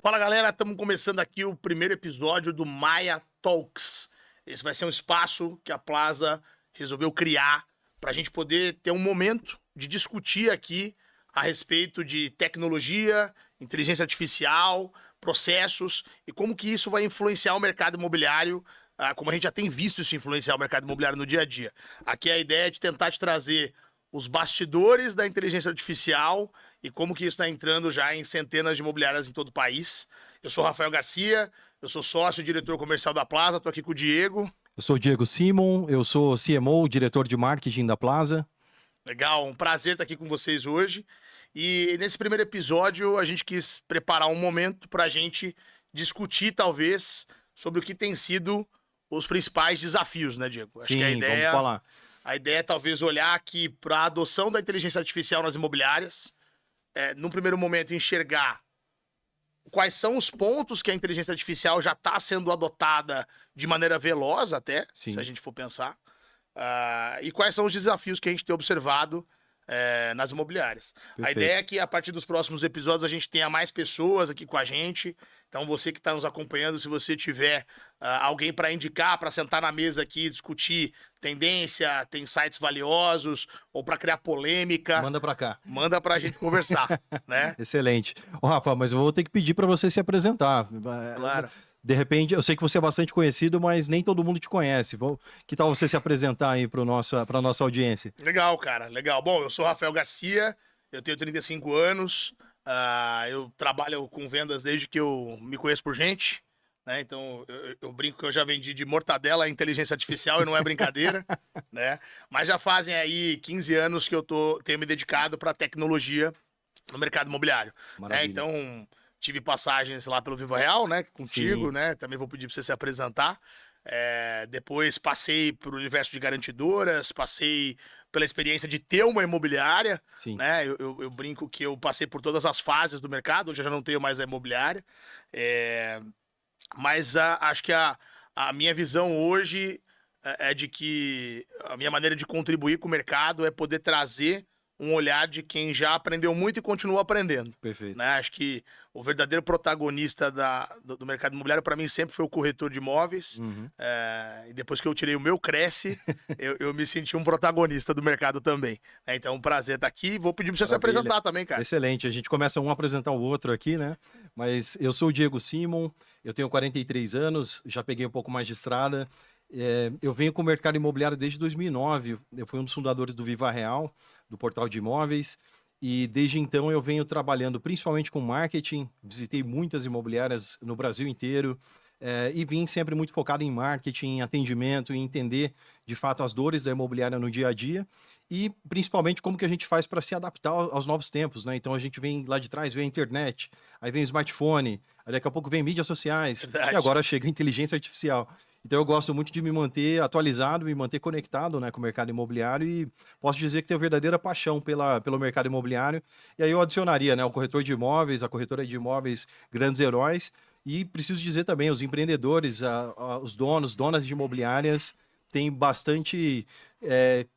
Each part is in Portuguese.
Fala galera, estamos começando aqui o primeiro episódio do Maia Talks. Esse vai ser um espaço que a Plaza resolveu criar para a gente poder ter um momento de discutir aqui a respeito de tecnologia, inteligência artificial, processos e como que isso vai influenciar o mercado imobiliário, como a gente já tem visto isso influenciar o mercado imobiliário no dia a dia. Aqui a ideia é de tentar te trazer os bastidores da inteligência artificial e como que isso está entrando já em centenas de imobiliárias em todo o país. Eu sou o Rafael Garcia, eu sou sócio e diretor comercial da Plaza, estou aqui com o Diego. Eu sou o Diego Simon, eu sou CMO, diretor de marketing da Plaza. Legal, um prazer estar aqui com vocês hoje. E nesse primeiro episódio a gente quis preparar um momento para a gente discutir talvez sobre o que tem sido os principais desafios, né, Diego? Sim, vamos falar. A ideia é talvez olhar aqui para a adoção da inteligência artificial nas imobiliárias, num primeiro momento enxergar quais são os pontos que a inteligência artificial já está sendo adotada de maneira veloz até, Sim. se a gente for pensar, e quais são os desafios que a gente tem observado nas imobiliárias. Perfeito. A ideia é que a partir dos próximos episódios a gente tenha mais pessoas aqui com a gente. Então você que está nos acompanhando, se você tiver alguém para indicar, para sentar na mesa aqui, discutir tendência, tem insights valiosos, ou para criar polêmica, Manda pra cá. manda para a gente conversar, né? Excelente. Ô, Rafa, mas eu vou ter que pedir para você se apresentar. Claro. De repente, eu sei que você é bastante conhecido, mas nem todo mundo te conhece. Que tal você se apresentar aí para nossa audiência? Legal, cara, legal. Bom, eu sou o Rafael Garcia, eu tenho 35 anos, eu trabalho com vendas desde que eu me conheço por gente, né? Então eu brinco que eu já vendi de mortadela a inteligência artificial e não é brincadeira, né? Mas já fazem aí 15 anos que eu tenho me dedicado para tecnologia no mercado imobiliário, né? Maravilha. Então tive passagens lá pelo Viva Real, né? Contigo, Sim. né? Também vou pedir para você se apresentar. Depois passei para o universo de garantidoras, passei pela experiência de ter uma imobiliária, Sim. né? Eu brinco que eu passei por todas as fases do mercado, hoje eu já não tenho mais a imobiliária. Mas acho que a minha visão hoje é de que a minha maneira de contribuir com o mercado é poder trazer um olhar de quem já aprendeu muito e continua aprendendo. Perfeito. Né? Acho que o verdadeiro protagonista do mercado imobiliário, para mim, sempre foi o corretor de imóveis. Uhum. E depois que eu tirei o meu Cresce, eu me senti um protagonista do mercado também. Então, um prazer estar aqui. Vou pedir para você se Maravilha. apresentar também, cara. Excelente. A gente começa um a apresentar o outro aqui, né? Mas eu sou o Diego Simon, eu tenho 43 anos, já peguei um pouco mais de estrada. Eu venho com o mercado imobiliário desde 2009. Eu fui um dos fundadores do Viva Real, do portal de imóveis. E desde então eu venho trabalhando principalmente com marketing. Visitei muitas imobiliárias no Brasil inteiro. E vim sempre muito focado em marketing, em atendimento, em entender de fato as dores da imobiliária no dia a dia e principalmente como que a gente faz para se adaptar aos novos tempos, né? Então a gente vem lá de trás, vem a internet, aí vem o smartphone, aí daqui a pouco vem mídias sociais Verdade. e agora chega a inteligência artificial. Então eu gosto muito de me manter atualizado, me manter conectado, né, com o mercado imobiliário e posso dizer que tenho verdadeira paixão pelo mercado imobiliário. E aí eu adicionaria, né, o corretor de imóveis, a corretora de imóveis, grandes heróis. E preciso dizer também, os empreendedores, os donas de imobiliárias têm bastante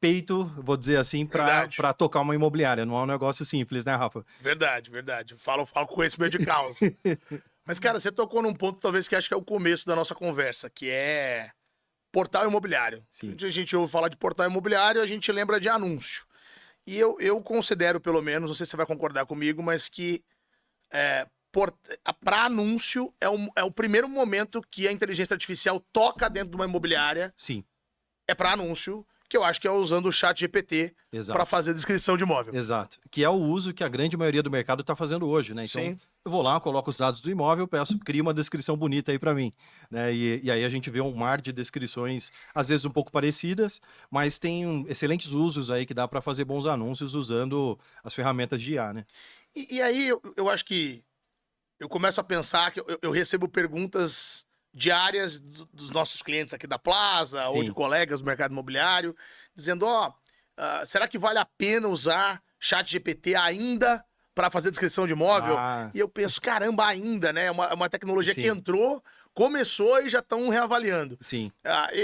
peito, vou dizer assim, para tocar uma imobiliária. Não é um negócio simples, né, Rafa? Verdade, verdade. Falo com conhecimento de causa. Mas, cara, você tocou num ponto talvez que acho que é o começo da nossa conversa, que é portal imobiliário. Sim. A gente ouve falar de portal imobiliário, a gente lembra de anúncio. E eu considero, pelo menos, não sei se você vai concordar comigo, mas que para anúncio é o primeiro momento que a inteligência artificial toca dentro de uma imobiliária. Sim. É para anúncio, que eu acho que é usando o chat GPT para fazer descrição de imóvel. Exato. Que é o uso que a grande maioria do mercado está fazendo hoje, né? Então, Sim. eu vou lá, coloco os dados do imóvel, crio uma descrição bonita aí para mim, né? E aí a gente vê um mar de descrições, às vezes um pouco parecidas, mas tem excelentes usos aí que dá para fazer bons anúncios usando as ferramentas de IA, né? E aí eu acho que eu começo a pensar que eu recebo perguntas diárias dos nossos clientes aqui da Plaza, Sim. ou de colegas do mercado imobiliário, dizendo, será que vale a pena usar chat GPT ainda para fazer descrição de imóvel? E eu penso, caramba, ainda, né? É uma tecnologia Sim. que entrou, começou e já estão reavaliando. Sim.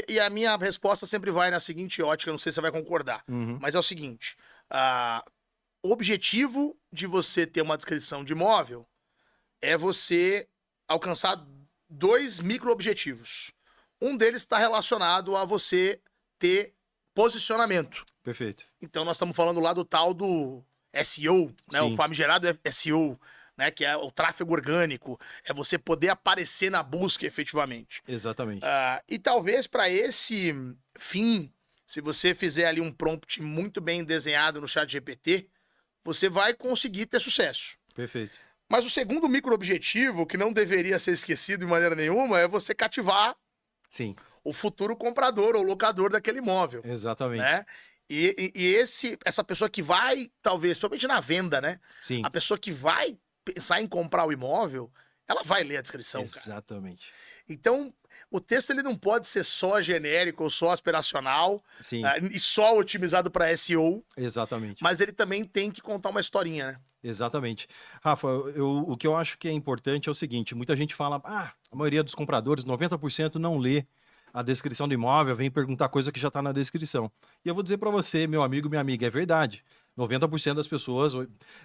E a minha resposta sempre vai na seguinte ótica, não sei se você vai concordar, mas é o seguinte, o objetivo de você ter uma descrição de imóvel é você alcançar 2 micro-objetivos. Um deles está relacionado a você ter posicionamento. Perfeito. Então nós estamos falando lá do tal do SEO, né? O Sim. famigerado SEO, né? Que é o tráfego orgânico, é você poder aparecer na busca efetivamente. Exatamente. E talvez para esse fim, se você fizer ali um prompt muito bem desenhado no ChatGPT, você vai conseguir ter sucesso. Perfeito. Mas o segundo micro-objetivo, que não deveria ser esquecido de maneira nenhuma, é você cativar Sim, o futuro comprador ou locador daquele imóvel, exatamente. né? Essa pessoa que vai, talvez, principalmente na venda, né? Sim, A pessoa que vai pensar em comprar o imóvel, ela vai ler a descrição, cara. exatamente. Então, o texto ele não pode ser só genérico ou só aspiracional Sim, e só otimizado para SEO, exatamente. mas ele também tem que contar uma historinha, né? Exatamente. Rafa, o que eu acho que é importante é o seguinte: muita gente fala, a maioria dos compradores, 90% não lê a descrição do imóvel, vem perguntar coisa que já está na descrição. E eu vou dizer para você, meu amigo, minha amiga, é verdade. 90% das pessoas,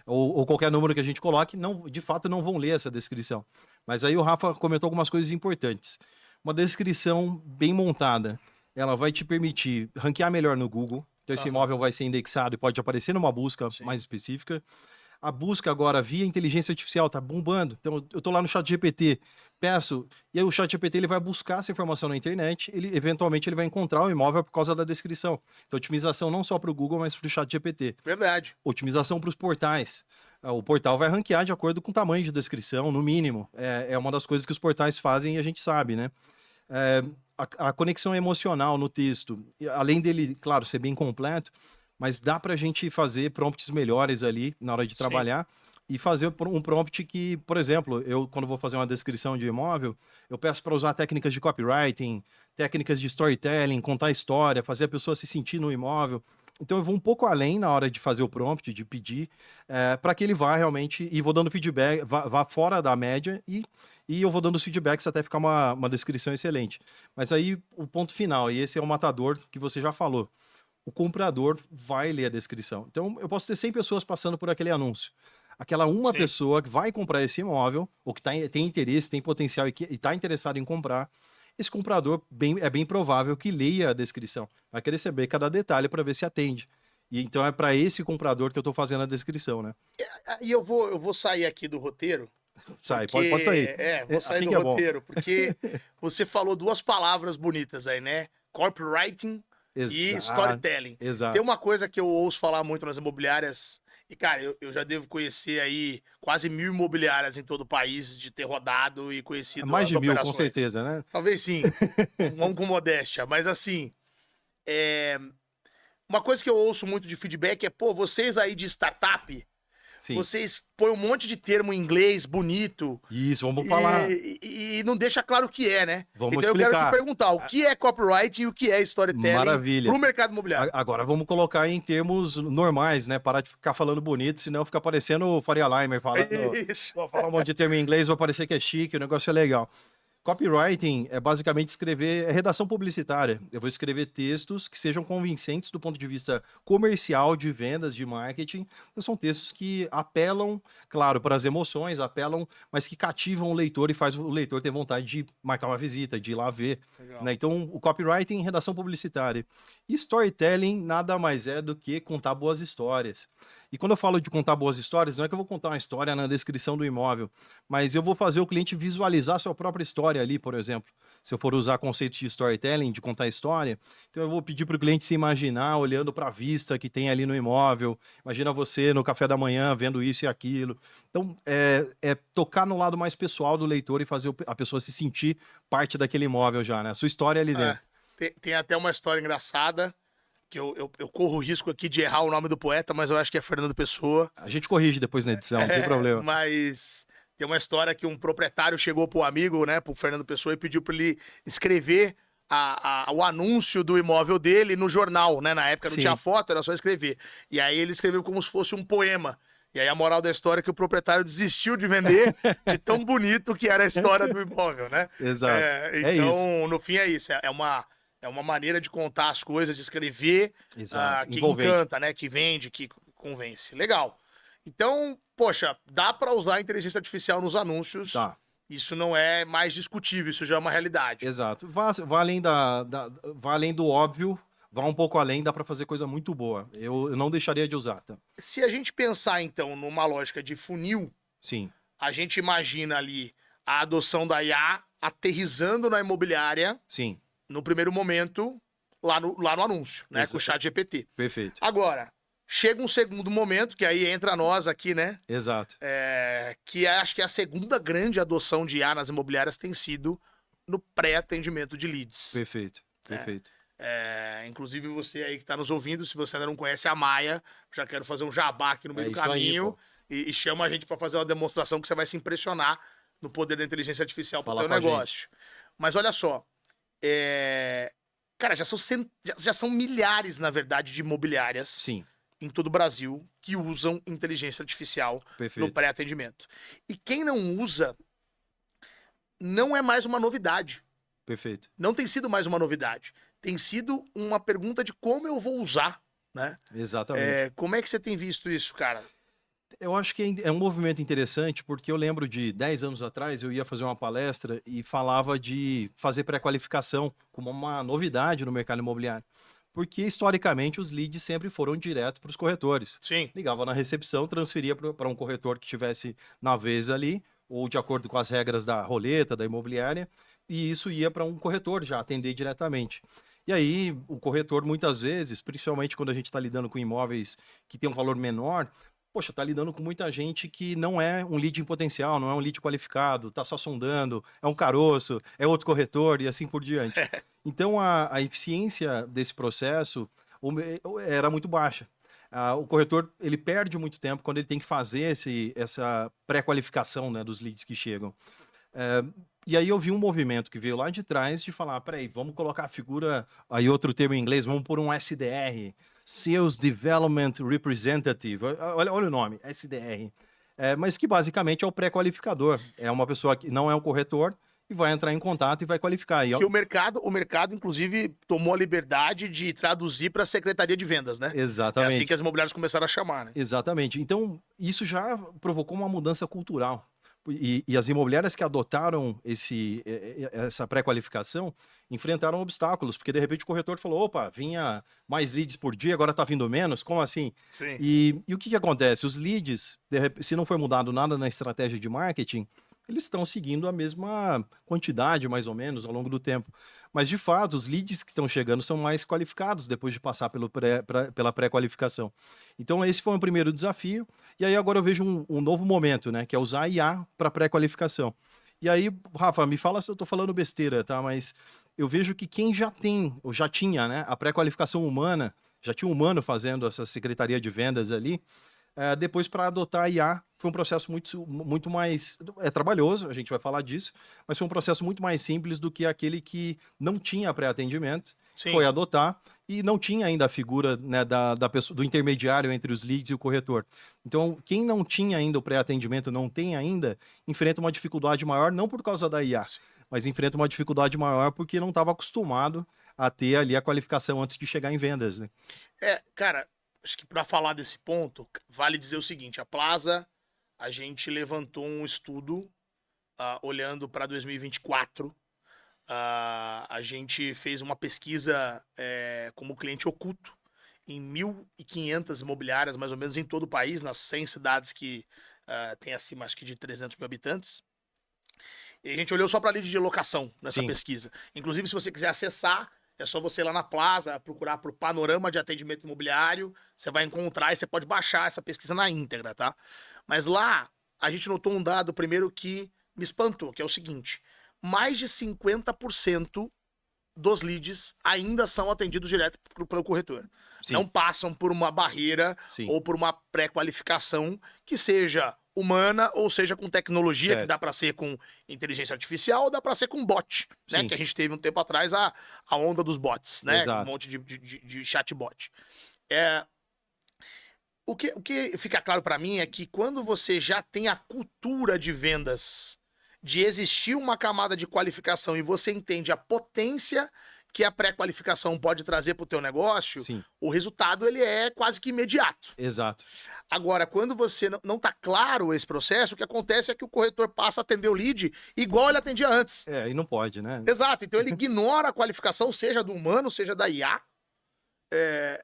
ou qualquer número que a gente coloque, não, de fato não vão ler essa descrição. Mas aí o Rafa comentou algumas coisas importantes. Uma descrição bem montada, ela vai te permitir ranquear melhor no Google. Então esse imóvel vai ser indexado e pode aparecer numa busca mais específica. A busca agora via inteligência artificial tá bombando. Então eu tô lá no ChatGPT, peço, e aí o ChatGPT ele vai buscar essa informação na internet, ele eventualmente ele vai encontrar o imóvel por causa da descrição. Então otimização não só para o Google, mas para o ChatGPT. Verdade. Otimização para os portais. O portal vai ranquear de acordo com o tamanho de descrição, no mínimo. É uma das coisas que os portais fazem e a gente sabe, né? A conexão emocional no texto, além dele, claro, ser bem completo, mas dá para a gente fazer prompts melhores ali na hora de trabalhar e fazer um prompt que, por exemplo, eu quando vou fazer uma descrição de imóvel, eu peço para usar técnicas de copywriting, técnicas de storytelling, contar história, fazer a pessoa se sentir no imóvel. Então eu vou um pouco além na hora de fazer o prompt, de pedir, para que ele vá realmente, e vou dando feedback, vá fora da média e eu vou dando os feedbacks até ficar uma descrição excelente. Mas aí o ponto final, e esse é o matador que você já falou, o comprador vai ler a descrição. Então, eu posso ter 100 pessoas passando por aquele anúncio. Aquela uma pessoa que vai comprar esse imóvel, ou que tem interesse, tem potencial e está interessado em comprar, esse comprador é bem provável que leia a descrição. Vai querer saber cada detalhe para ver se atende. E então é para esse comprador que eu estou fazendo a descrição, né? E eu vou sair aqui do roteiro. Sai, Porque, pode sair. vou sair Assim do que é bom. roteiro, porque você falou 2 palavras bonitas aí, né? Copywriting e storytelling. Exato. Tem uma coisa que eu ouço falar muito nas imobiliárias, e cara, eu já devo conhecer aí quase 1.000 imobiliárias em todo o país, de ter rodado e conhecido Mais as de 1.000, com operações. certeza, né? Talvez sim, vamos com modéstia, mas assim, uma coisa que eu ouço muito de feedback é, pô, vocês aí de startup, Sim. vocês põem um monte de termo em inglês bonito. Isso, vamos falar. E não deixa claro o que é, né? Vamos então explicar. eu quero te perguntar, o que é copywriting e o que é storytelling Maravilha. pro mercado imobiliário? Agora vamos colocar em termos normais, né? Parar de ficar falando bonito, senão fica parecendo o Faria Limer falando. Isso. Falar um monte de termo em inglês, vai parecer que é chique, o negócio é legal. Copywriting é basicamente escrever redação publicitária. Eu vou escrever textos que sejam convincentes do ponto de vista comercial, de vendas, de marketing. Então, são textos que apelam, claro, para as emoções, mas que cativam o leitor e faz o leitor ter vontade de marcar uma visita, de ir lá ver. Né? Então, o copywriting, redação publicitária. E storytelling nada mais é do que contar boas histórias. E quando eu falo de contar boas histórias, não é que eu vou contar uma história na descrição do imóvel, mas eu vou fazer o cliente visualizar a sua própria história ali, por exemplo. Se eu for usar conceitos de storytelling, de contar história, então eu vou pedir para o cliente se imaginar olhando para a vista que tem ali no imóvel. Imagina você no café da manhã vendo isso e aquilo. Então, é tocar no lado mais pessoal do leitor e fazer a pessoa se sentir parte daquele imóvel já, né? A sua história ali dentro. Tem até uma história engraçada, que eu corro o risco aqui de errar o nome do poeta, mas eu acho que é Fernando Pessoa. A gente corrige depois na edição, não tem problema. Mas tem uma história que um proprietário chegou pro amigo, né, pro Fernando Pessoa, e pediu para ele escrever o anúncio do imóvel dele no jornal, né? Na época não tinha foto, era só escrever. E aí ele escreveu como se fosse um poema. E aí a moral da história é que o proprietário desistiu de vender de tão bonito que era a história do imóvel, né? Exato. Então, no fim é isso. É uma maneira de contar as coisas, de escrever, que encanta, né? Que vende, que convence. Legal. Então, poxa, dá para usar a inteligência artificial nos anúncios Isso não é mais discutível, isso já é uma realidade. Exato. Vá além vá além do óbvio, vá um pouco além, dá para fazer coisa muito boa. Eu não deixaria de usar, tá? Se a gente pensar, então, numa lógica de funil, Sim, a gente imagina ali a adoção da IA aterrissando na imobiliária sim, no primeiro momento, lá no anúncio, né? Com o chat GPT. perfeito. Agora, chega um segundo momento, que aí entra nós aqui, né? Exato. Acho que a segunda grande adoção de IA nas imobiliárias tem sido no pré-atendimento de leads. Perfeito, perfeito. Inclusive você aí que está nos ouvindo, se você ainda não conhece a Maia, já quero fazer um jabá aqui no meio do isso aí, caminho pô. e chama a gente para fazer uma demonstração que você vai se impressionar no poder da inteligência artificial para o Fala teu com a negócio. Mas olha só, cara, já são milhares, na verdade, de imobiliárias Sim, em todo o Brasil que usam inteligência artificial no perfeito. pré-atendimento. E quem não usa, não é mais uma novidade. Perfeito. Não tem sido mais uma novidade. Tem sido uma pergunta de como eu vou usar, né? Exatamente. Como é que você tem visto isso, cara? Eu acho que é um movimento interessante, porque eu lembro de 10 anos atrás, eu ia fazer uma palestra e falava de fazer pré-qualificação como uma novidade no mercado imobiliário. Porque, historicamente, os leads sempre foram direto para os corretores. Sim. Ligava na recepção, transferia para um corretor que estivesse na vez ali, ou de acordo com as regras da roleta, da imobiliária, e isso ia para um corretor já atender diretamente. E aí, o corretor, muitas vezes, principalmente quando a gente está lidando com imóveis que tem um valor menor, poxa, tá lidando com muita gente que não é um lead em potencial, não é um lead qualificado, tá só sondando, é um caroço, é outro corretor e assim por diante. Então, a eficiência desse processo era muito baixa. O corretor, ele perde muito tempo quando ele tem que fazer essa pré-qualificação, né, dos leads que chegam. E aí eu vi um movimento que veio lá de trás de falar, peraí, vamos colocar a figura, aí outro termo em inglês, vamos pôr um SDR, Sales Development Representative, olha o nome, SDR, mas que basicamente é o pré-qualificador, é uma pessoa que não é um corretor e vai entrar em contato e vai qualificar. Que o mercado, inclusive, tomou a liberdade de traduzir para a Secretaria de Vendas, né? Exatamente. É assim que as imobiliárias começaram a chamar, né? Exatamente. Então, isso já provocou uma mudança cultural. E as imobiliárias que adotaram essa pré-qualificação enfrentaram obstáculos, porque de repente o corretor falou, opa, vinha mais leads por dia, agora está vindo menos, como assim? Sim. E o que acontece? Os leads, se não foi mudado nada na estratégia de marketing, eles estão seguindo a mesma quantidade, mais ou menos, ao longo do tempo. Mas, de fato, os leads que estão chegando são mais qualificados depois de passar pela pré-qualificação. Então, esse foi o primeiro desafio. E aí, agora eu vejo um novo momento, né? Que é usar a IA para pré-qualificação. E aí, Rafa, me fala se eu estou falando besteira, tá? Mas eu vejo que quem já tem, ou já tinha, né? A pré-qualificação humana, já tinha um humano fazendo essa secretaria de vendas ali, depois, para adotar a IA, foi um processo muito mais trabalhoso, a gente vai falar disso, mas foi um processo muito mais simples do que aquele que não tinha pré-atendimento, foi adotar e não tinha ainda a figura, né, da pessoa, do intermediário entre os leads e o corretor. Então, quem não tinha ainda o pré-atendimento, não tem ainda, enfrenta uma dificuldade maior, não por causa da IA, mas enfrenta uma dificuldade maior porque não estava acostumado a ter ali a qualificação antes de chegar em vendas, né? Cara, acho que para falar desse ponto, vale dizer o seguinte, a Plaza, a gente levantou um estudo olhando para 2024. A gente fez uma pesquisa como cliente oculto em 1.500 imobiliárias, mais ou menos, em todo o país, nas 100 cidades que tem acima, acho que de 300 mil habitantes. E a gente olhou só para lead de locação nessa pesquisa. Inclusive, se você quiser acessar, é só você ir lá na Plaza, procurar por Panorama de Atendimento Imobiliário, você vai encontrar e você pode baixar essa pesquisa na íntegra, tá? Mas lá, a gente notou um dado primeiro que me espantou, que é o seguinte, mais de 50% dos leads ainda são atendidos direto pelo corretor. Sim. Não passam por uma barreira ou por uma pré-qualificação que seja humana ou seja com tecnologia, que dá para ser com inteligência artificial ou dá para ser com bot, né? Que a gente teve um tempo atrás a onda dos bots, né? Exato. Um monte de chatbot. O que fica claro para mim é que quando você já tem a cultura de vendas, de existir uma camada de qualificação e você entende a potência que a pré-qualificação pode trazer para o teu negócio, o resultado ele é quase que imediato. Exato. Agora, quando você não tá claro esse processo, o que acontece é que o corretor passa a atender o lead igual ele atendia antes. É, e não pode, né? Exato, então ele ignora a qualificação, seja do humano, seja da IA,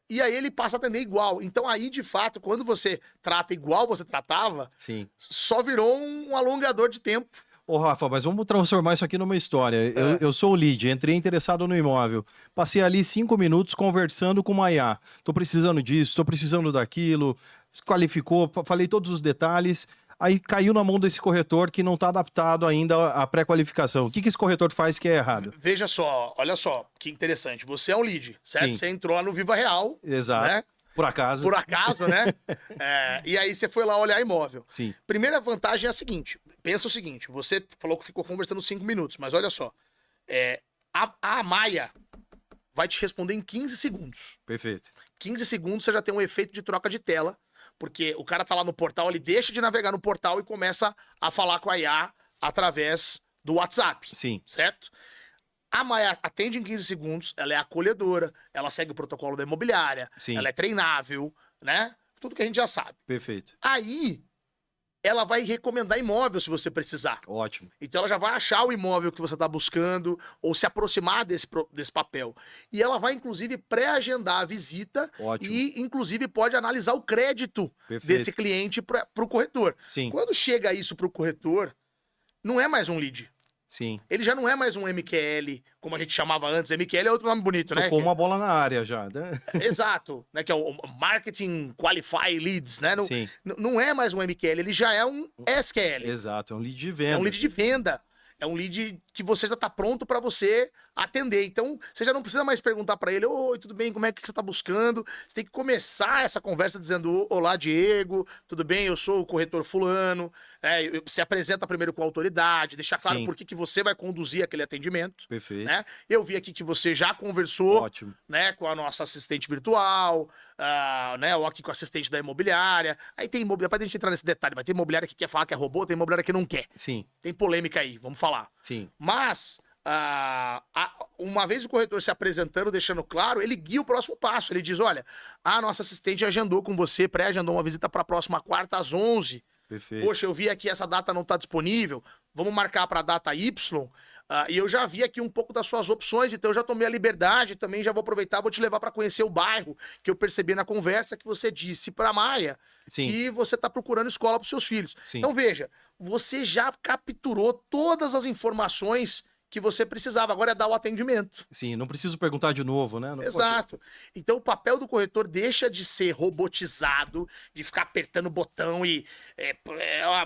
e aí ele passa a atender igual. Então aí, de fato, quando você trata igual você tratava, Sim. só virou um alongador de tempo. Ô, Rafa, mas vamos transformar isso aqui numa história. Eu sou o lead, entrei interessado no imóvel. Passei ali 5 minutos conversando com uma IA. Tô precisando disso, tô precisando daquilo. Qualificou, falei todos os detalhes. Aí caiu na mão desse corretor que não está adaptado ainda à pré-qualificação. O que esse corretor faz que é errado? Veja só, olha só, que interessante. Você é um lead, certo? Sim. Você entrou lá no Viva Real. Exato. Né? Por acaso. Por acaso, né? E aí você foi lá olhar imóvel. Sim. Primeira vantagem é a seguinte: pensa o seguinte, você falou que ficou conversando 5 minutos, mas olha só. A Maia vai te responder em 15 segundos. Perfeito. 15 segundos você já tem um efeito de troca de tela, porque o cara tá lá no portal, ele deixa de navegar no portal e começa a falar com a IA através do WhatsApp. Sim. Certo? A Maia atende em 15 segundos, ela é acolhedora, ela segue o protocolo da imobiliária, Sim. ela é treinável, né? Tudo que a gente já sabe. Perfeito. Aí, ela vai recomendar imóvel se você precisar. Ótimo. Então ela já vai achar o imóvel que você está buscando ou se aproximar desse papel. E ela vai, inclusive, pré-agendar a visita. Ótimo. E, inclusive, pode analisar o crédito Perfeito. desse cliente para o corretor. Sim. Quando chega isso para o corretor, não é mais um lead. Sim. Ele já não é mais um MQL, como a gente chamava antes. MQL é outro nome bonito, né? Tocou uma bola na área já, né? Exato, né? Que é o Marketing Qualify Leads, né? Sim. Não é mais um MQL, ele já é um SQL. Exato, é um lead de venda. É um lead de venda. É um lead que você já está pronto para você atender. Então, você já não precisa mais perguntar para ele: oi, tudo bem? Como é que você está buscando? Você tem que começar essa conversa dizendo: olá, Diego, tudo bem? Eu sou o corretor fulano. Se apresenta primeiro com a autoridade, deixar claro Sim. por que você vai conduzir aquele atendimento. Perfeito. Né? Eu vi aqui que você já conversou. Ótimo. Né, com a nossa assistente virtual, né, ou aqui com o assistente da imobiliária. Aí tem imobiliária, depois a gente entrar nesse detalhe, vai ter imobiliária que quer falar que é robô, tem imobiliária que não quer. Sim. Tem polêmica aí, vamos falar. Sim. Mas, uma vez o corretor se apresentando, deixando claro, ele guia o próximo passo. Ele diz: olha, a nossa assistente agendou com você, pré-agendou uma visita para a próxima quarta às 11. Perfeito. Poxa, eu vi aqui essa data não está disponível, vamos marcar para a data Y. E eu já vi aqui um pouco das suas opções, então eu já tomei a liberdade, também já vou aproveitar, vou te levar para conhecer o bairro, que eu percebi na conversa que você disse para a Maia. Sim. Que você está procurando escola para os seus filhos. Sim. Então veja, você já capturou todas as informações que você precisava, agora é dar o atendimento. Sim, não preciso perguntar de novo, né? Não Exato. Então o papel do corretor deixa de ser robotizado, de ficar apertando o botão e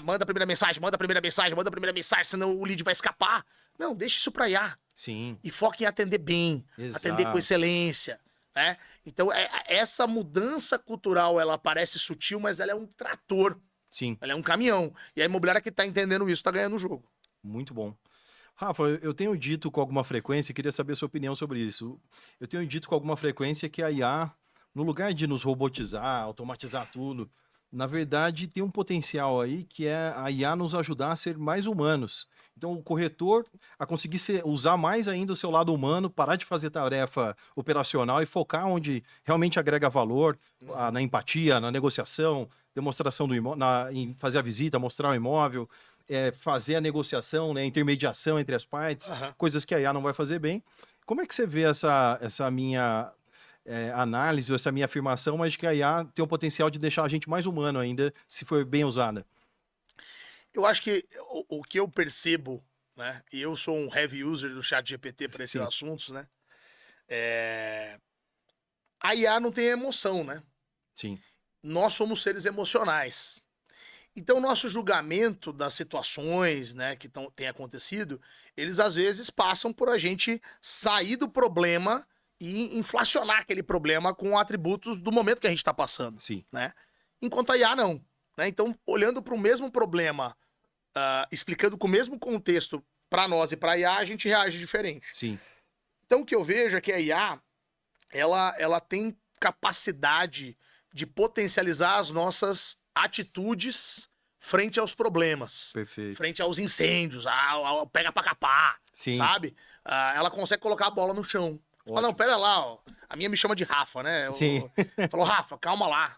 manda a primeira mensagem, manda a primeira mensagem, manda a primeira mensagem, senão o lead vai escapar. Não, deixa isso para IA. Sim. E foca em atender bem, Exato. atender com excelência. Né? Então essa mudança cultural, ela parece sutil, mas ela é um trator. Sim. Ela é um caminhão. E a imobiliária que tá entendendo isso tá ganhando o jogo. Muito bom. Rafa, eu tenho dito com alguma frequência, queria saber a sua opinião sobre isso. Eu tenho dito com alguma frequência que a IA, no lugar de nos robotizar, automatizar tudo, na verdade tem um potencial aí que é a IA nos ajudar a ser mais humanos. Então, o corretor a conseguir usar mais ainda o seu lado humano, parar de fazer tarefa operacional e focar onde realmente agrega valor, na empatia, na negociação, demonstração do imóvel, em fazer a visita, mostrar o imóvel, fazer a negociação, né, a intermediação entre as partes, coisas que a IA não vai fazer bem. Como é que você vê essa minha análise, ou essa minha afirmação, mas que a IA tem o potencial de deixar a gente mais humano ainda, se for bem usada? Eu acho que o que eu percebo, né, e eu sou um heavy user do chat GPT para esses assuntos, né, a IA não tem emoção, né? Sim. Nós somos seres emocionais. Então, o nosso julgamento das situações, né, que têm acontecido, eles às vezes passam por a gente sair do problema e inflacionar aquele problema com atributos do momento que a gente está passando. Sim. Né? Enquanto a IA não. Né? Então, olhando para o mesmo problema, explicando com o mesmo contexto para nós e para a IA, a gente reage diferente. Sim. Então, o que eu vejo é que a IA, ela tem capacidade de potencializar as nossas atitudes frente aos problemas. Perfeito. Frente aos incêndios, ao pega pra capar, Sim. sabe? Ela consegue colocar a bola no chão. Fala, não, pera lá, ó. A minha me chama de Rafa, né? Sim. Falou, Rafa, calma lá.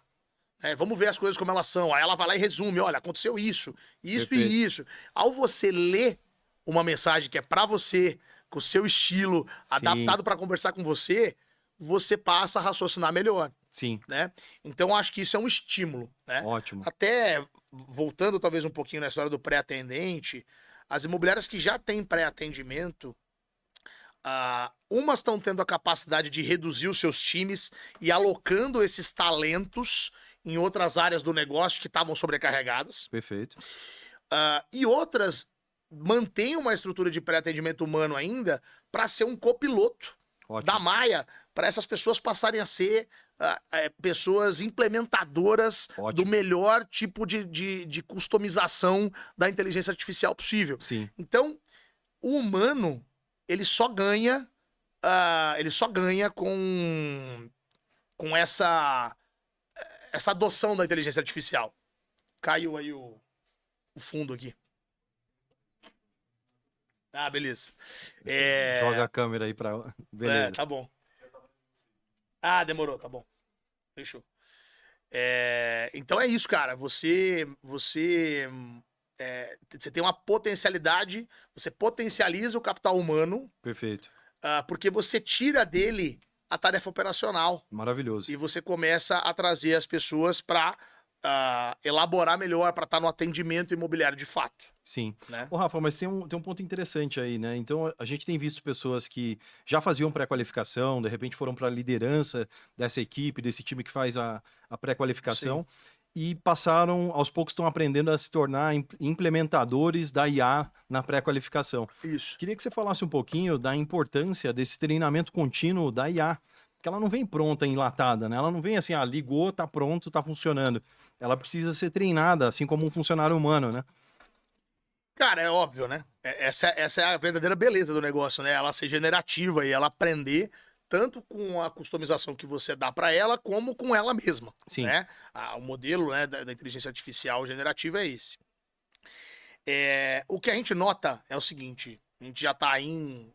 Vamos ver as coisas como elas são. Aí ela vai lá e resume, olha, aconteceu isso, isso Perfeito. e isso. Ao você ler uma mensagem que é pra você, com o seu estilo, Sim. adaptado pra conversar com você, você passa a raciocinar melhor, Sim, né? Então acho que isso é um estímulo, né? ótimo. Até voltando talvez um pouquinho na história do pré-atendente, as imobiliárias que já têm pré-atendimento, umas estão tendo a capacidade de reduzir os seus times e alocando esses talentos em outras áreas do negócio que estavam sobrecarregadas. Perfeito. E outras mantêm uma estrutura de pré-atendimento humano ainda para ser um copiloto Ótimo. da Maia, para essas pessoas passarem a ser pessoas implementadoras Ótimo. do melhor tipo de customização da inteligência artificial possível. Sim, Então, o humano, ele só ganha com essa adoção da inteligência artificial. Caiu aí o fundo aqui. Ah, beleza. joga a câmera aí pra... Beleza. Tá bom. Ah, demorou, tá bom. Fechou. Então é isso, cara. Você tem uma potencialidade, você potencializa o capital humano, Perfeito. porque você tira dele a tarefa operacional Maravilhoso. e você começa a trazer as pessoas para elaborar melhor, para estar no atendimento imobiliário de fato. Sim. Né? Ô, Rafa, mas tem um ponto interessante aí, né? Então, a gente tem visto pessoas que já faziam pré-qualificação, de repente foram para a liderança dessa equipe, desse time que faz a pré-qualificação, e passaram, aos poucos estão aprendendo a se tornar implementadores da IA na pré-qualificação. Isso. Queria que você falasse um pouquinho da importância desse treinamento contínuo da IA, porque ela não vem pronta, enlatada, né? Ela não vem assim, ligou, tá pronto, tá funcionando. Ela precisa ser treinada, assim como um funcionário humano, né? Cara, é óbvio, né? Essa é a verdadeira beleza do negócio, né? Ela ser generativa e ela aprender tanto com a customização que você dá para ela, como com ela mesma. Sim. Né? O modelo, né, da inteligência artificial generativa é esse. O que a gente nota é o seguinte: a gente já está em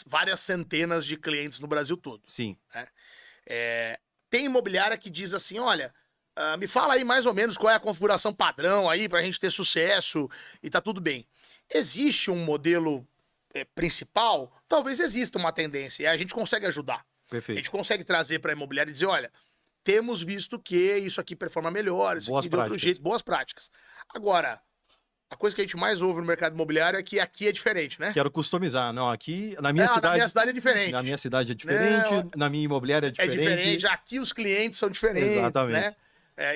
várias centenas de clientes no Brasil todo. Sim. Né? Tem imobiliária que diz assim, olha, me fala aí mais ou menos qual é a configuração padrão aí pra gente ter sucesso e tá tudo bem. Existe um modelo principal? Talvez exista uma tendência e a gente consegue ajudar. Perfeito. A gente consegue trazer pra imobiliária e dizer, olha, temos visto que isso aqui performa melhor, isso Boas aqui de outro práticas. jeito, boas práticas. Agora, a coisa que a gente mais ouve no mercado imobiliário é que aqui é diferente, né? Quero customizar. Não, aqui na minha Na cidade. minha cidade é diferente. Na minha cidade é diferente, Não, na minha imobiliária é É diferente. diferente, aqui os clientes são diferentes, Exatamente. né?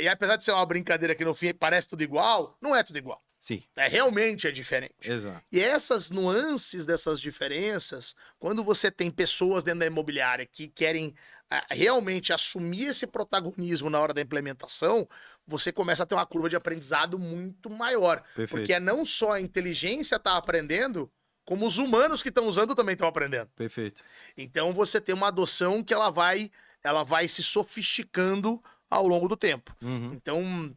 E apesar de ser uma brincadeira que no fim parece tudo igual, não é tudo igual. Sim, Realmente é diferente. exato. E essas nuances dessas diferenças, quando você tem pessoas dentro da imobiliária que querem realmente assumir esse protagonismo na hora da implementação, você começa a ter uma curva de aprendizado muito maior. Perfeito. Porque não só a inteligência está aprendendo, como os humanos que estão usando também estão aprendendo. Perfeito. Então você tem uma adoção que ela vai se sofisticando ao longo do tempo. Uhum. Então,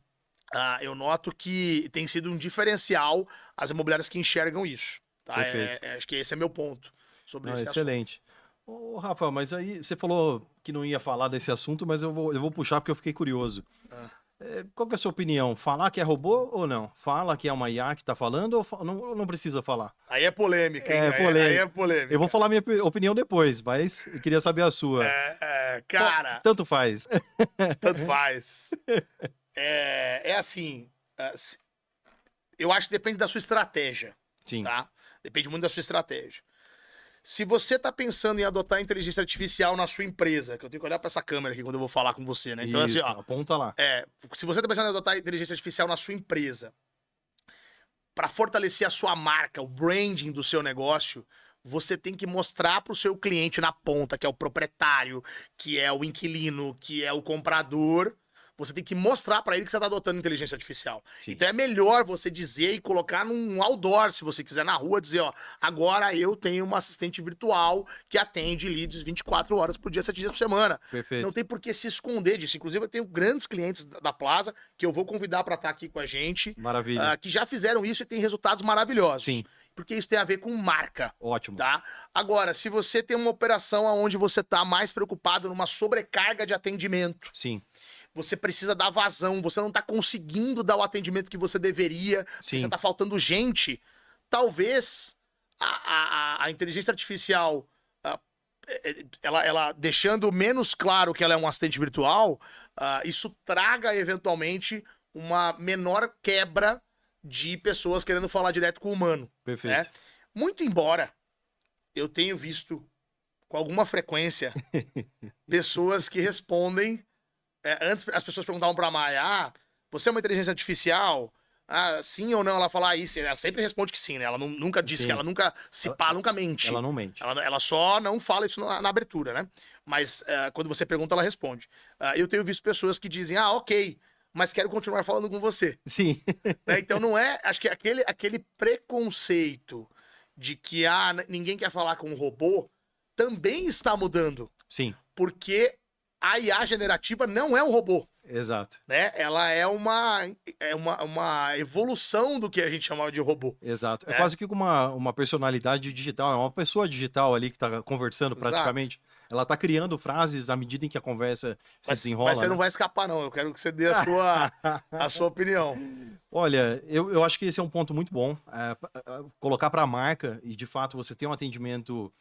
eu noto que tem sido um diferencial as imobiliárias que enxergam isso. Tá? Perfeito. Acho que esse é meu ponto sobre Não, esse excelente. Ô, Rafa, mas aí você falou que não ia falar desse assunto, mas eu vou puxar porque eu fiquei curioso. Qual que é a sua opinião? Falar que é robô ou não? Fala que é uma IA que está falando ou não precisa falar? assunto. Aí é polêmica, hein? É polêmica. Aí é polêmica. Eu vou falar minha opinião depois, mas eu queria saber a sua. Cara, Tanto faz. tanto faz. Assim, eu acho que depende da sua estratégia. Sim. Tá? Depende muito da sua estratégia. Se você tá pensando em adotar inteligência artificial na sua empresa, que eu tenho que olhar para essa câmera aqui quando eu vou falar com você, né? Então, Isso, assim, ó, aponta lá. se você tá pensando em adotar inteligência artificial na sua empresa, para fortalecer a sua marca, o branding do seu negócio, você tem que mostrar para o seu cliente na ponta, que é o proprietário, que é o inquilino, que é o comprador. Você tem que mostrar para ele que você está adotando inteligência artificial. Sim. Então é melhor você dizer e colocar num outdoor, se você quiser, na rua, dizer, ó, agora eu tenho uma assistente virtual que atende leads 24 horas por dia, 7 dias por semana. Perfeito. Não tem por que se esconder disso. Inclusive, eu tenho grandes clientes da Plaza que eu vou convidar para estar aqui com a gente, Maravilha. que já fizeram isso e têm resultados maravilhosos. Sim. Porque isso tem a ver com marca. Ótimo. Tá? Agora, se você tem uma operação onde você está mais preocupado numa sobrecarga de atendimento, Sim. você precisa dar vazão, você não tá conseguindo dar o atendimento que você deveria, porque Sim. você tá faltando gente, talvez a inteligência artificial, ela deixando menos claro que ela é um assistente virtual, isso traga eventualmente uma menor quebra de pessoas querendo falar direto com o humano. Perfeito. Né? Muito embora eu tenho visto com alguma frequência pessoas que respondem. Antes as pessoas perguntavam pra Maia: você é uma inteligência artificial? Sim ou não? Ela fala isso. Ela sempre responde que sim, né? Ela nunca diz Sim. que ela nunca se pá, nunca mente. Ela não mente. Ela só não fala isso na abertura, né? Mas quando você pergunta, ela responde. Eu tenho visto pessoas que dizem: ok, mas quero continuar falando com você. Sim. Né? Então não é. Acho que aquele preconceito de que ninguém quer falar com um robô também está mudando. Sim. Porque a IA generativa não é um robô. Exato. Né? Ela é uma evolução do que a gente chamava de robô. Exato. É né? quase que uma personalidade digital, é uma pessoa digital ali que está conversando praticamente. Ela está criando frases à medida em que a conversa se desenrola. Mas você não vai escapar, não. Eu quero que você dê a sua opinião. Olha, eu acho que esse é um ponto muito bom. Colocar para a marca e, de fato, você ter um atendimento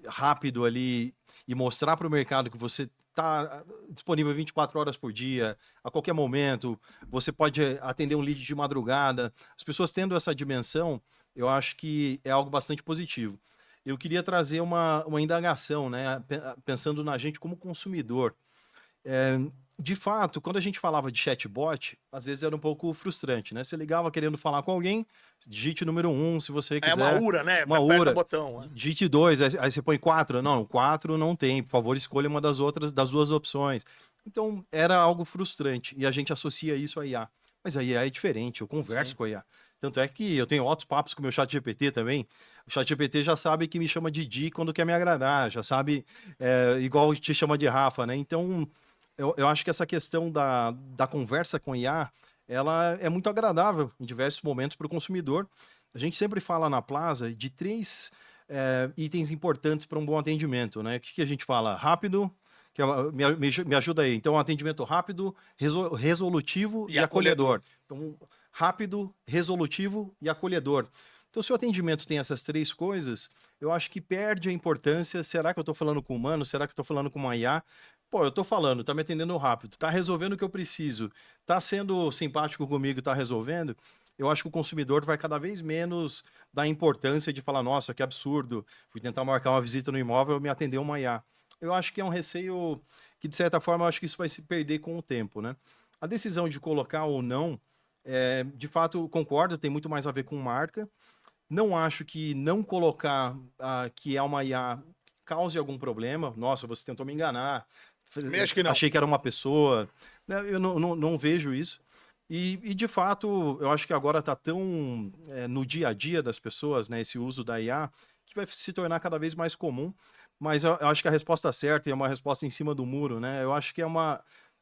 rápido ali e mostrar para o mercado que você está disponível 24 horas por dia, a qualquer momento, você pode atender um lead de madrugada. As pessoas tendo essa dimensão, eu acho que é algo bastante positivo. Eu queria trazer uma indagação, né, pensando na gente como consumidor. De fato, quando a gente falava de chatbot, às vezes era um pouco frustrante, né? Você ligava querendo falar com alguém, digite número 1, se você quiser. É uma URA, né? Uma Aperta URA. o botão. Digite 2, aí você põe 4. Não, 4 não tem. Por favor, escolha uma das duas opções. Então, era algo frustrante. E a gente associa isso a IA. Mas a IA é diferente, eu converso com a IA. Tanto é que eu tenho outros papos com o meu chat GPT também. O chat GPT já sabe que me chama de Di quando quer me agradar, já sabe, igual te chama de Rafa, né? Então, eu acho que essa questão da conversa com IA, ela é muito agradável em diversos momentos para o consumidor. A gente sempre fala na Plaza de 3 itens importantes para um bom atendimento, né? O que a gente fala? Rápido, que me ajuda aí. Então, atendimento rápido, resolutivo e acolhedor. Então, rápido, resolutivo e acolhedor. Então, se o atendimento tem essas 3 coisas, eu acho que perde a importância. Será que eu estou falando com um humano? Será que eu estou falando com uma IA? Pô, eu tô falando, tá me atendendo rápido, tá resolvendo o que eu preciso, tá sendo simpático comigo, tá resolvendo. Eu acho que o consumidor vai cada vez menos dar importância de falar, nossa, que absurdo, fui tentar marcar uma visita no imóvel, me atendeu uma IA. Eu acho que é um receio que, de certa forma, eu acho que isso vai se perder com o tempo, né? A decisão de colocar ou não, de fato, concordo, tem muito mais a ver com marca. Não acho que não colocar que é uma IA cause algum problema. Nossa, você tentou me enganar. Acho que não. Achei que era uma pessoa. Eu não vejo isso. E, de fato, eu acho que agora está tão no dia a dia das pessoas, né, esse uso da IA, que vai se tornar cada vez mais comum. Mas eu acho que a resposta certa é uma resposta em cima do muro, né? Eu acho que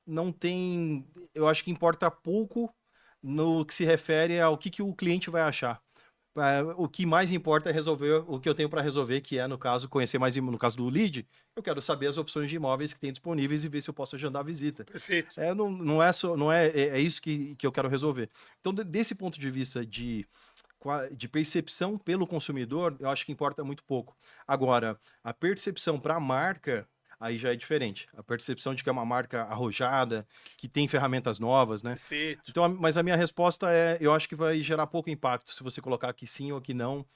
não tem. Eu acho que importa pouco no que se refere ao que o cliente vai achar. O que mais importa é resolver o que eu tenho para resolver, que é, no caso, conhecer mais. No caso do lead, eu quero saber as opções de imóveis que tem disponíveis e ver se eu posso agendar a visita. Perfeito. É isso que eu quero resolver. Então, desse ponto de vista de percepção pelo consumidor, eu acho que importa muito pouco. Agora, a percepção para a marca, aí já é diferente. A percepção de que é uma marca arrojada, que tem ferramentas novas, né? Perfeito. Então, mas a minha resposta eu acho que vai gerar pouco impacto. Se você colocar que sim ou que não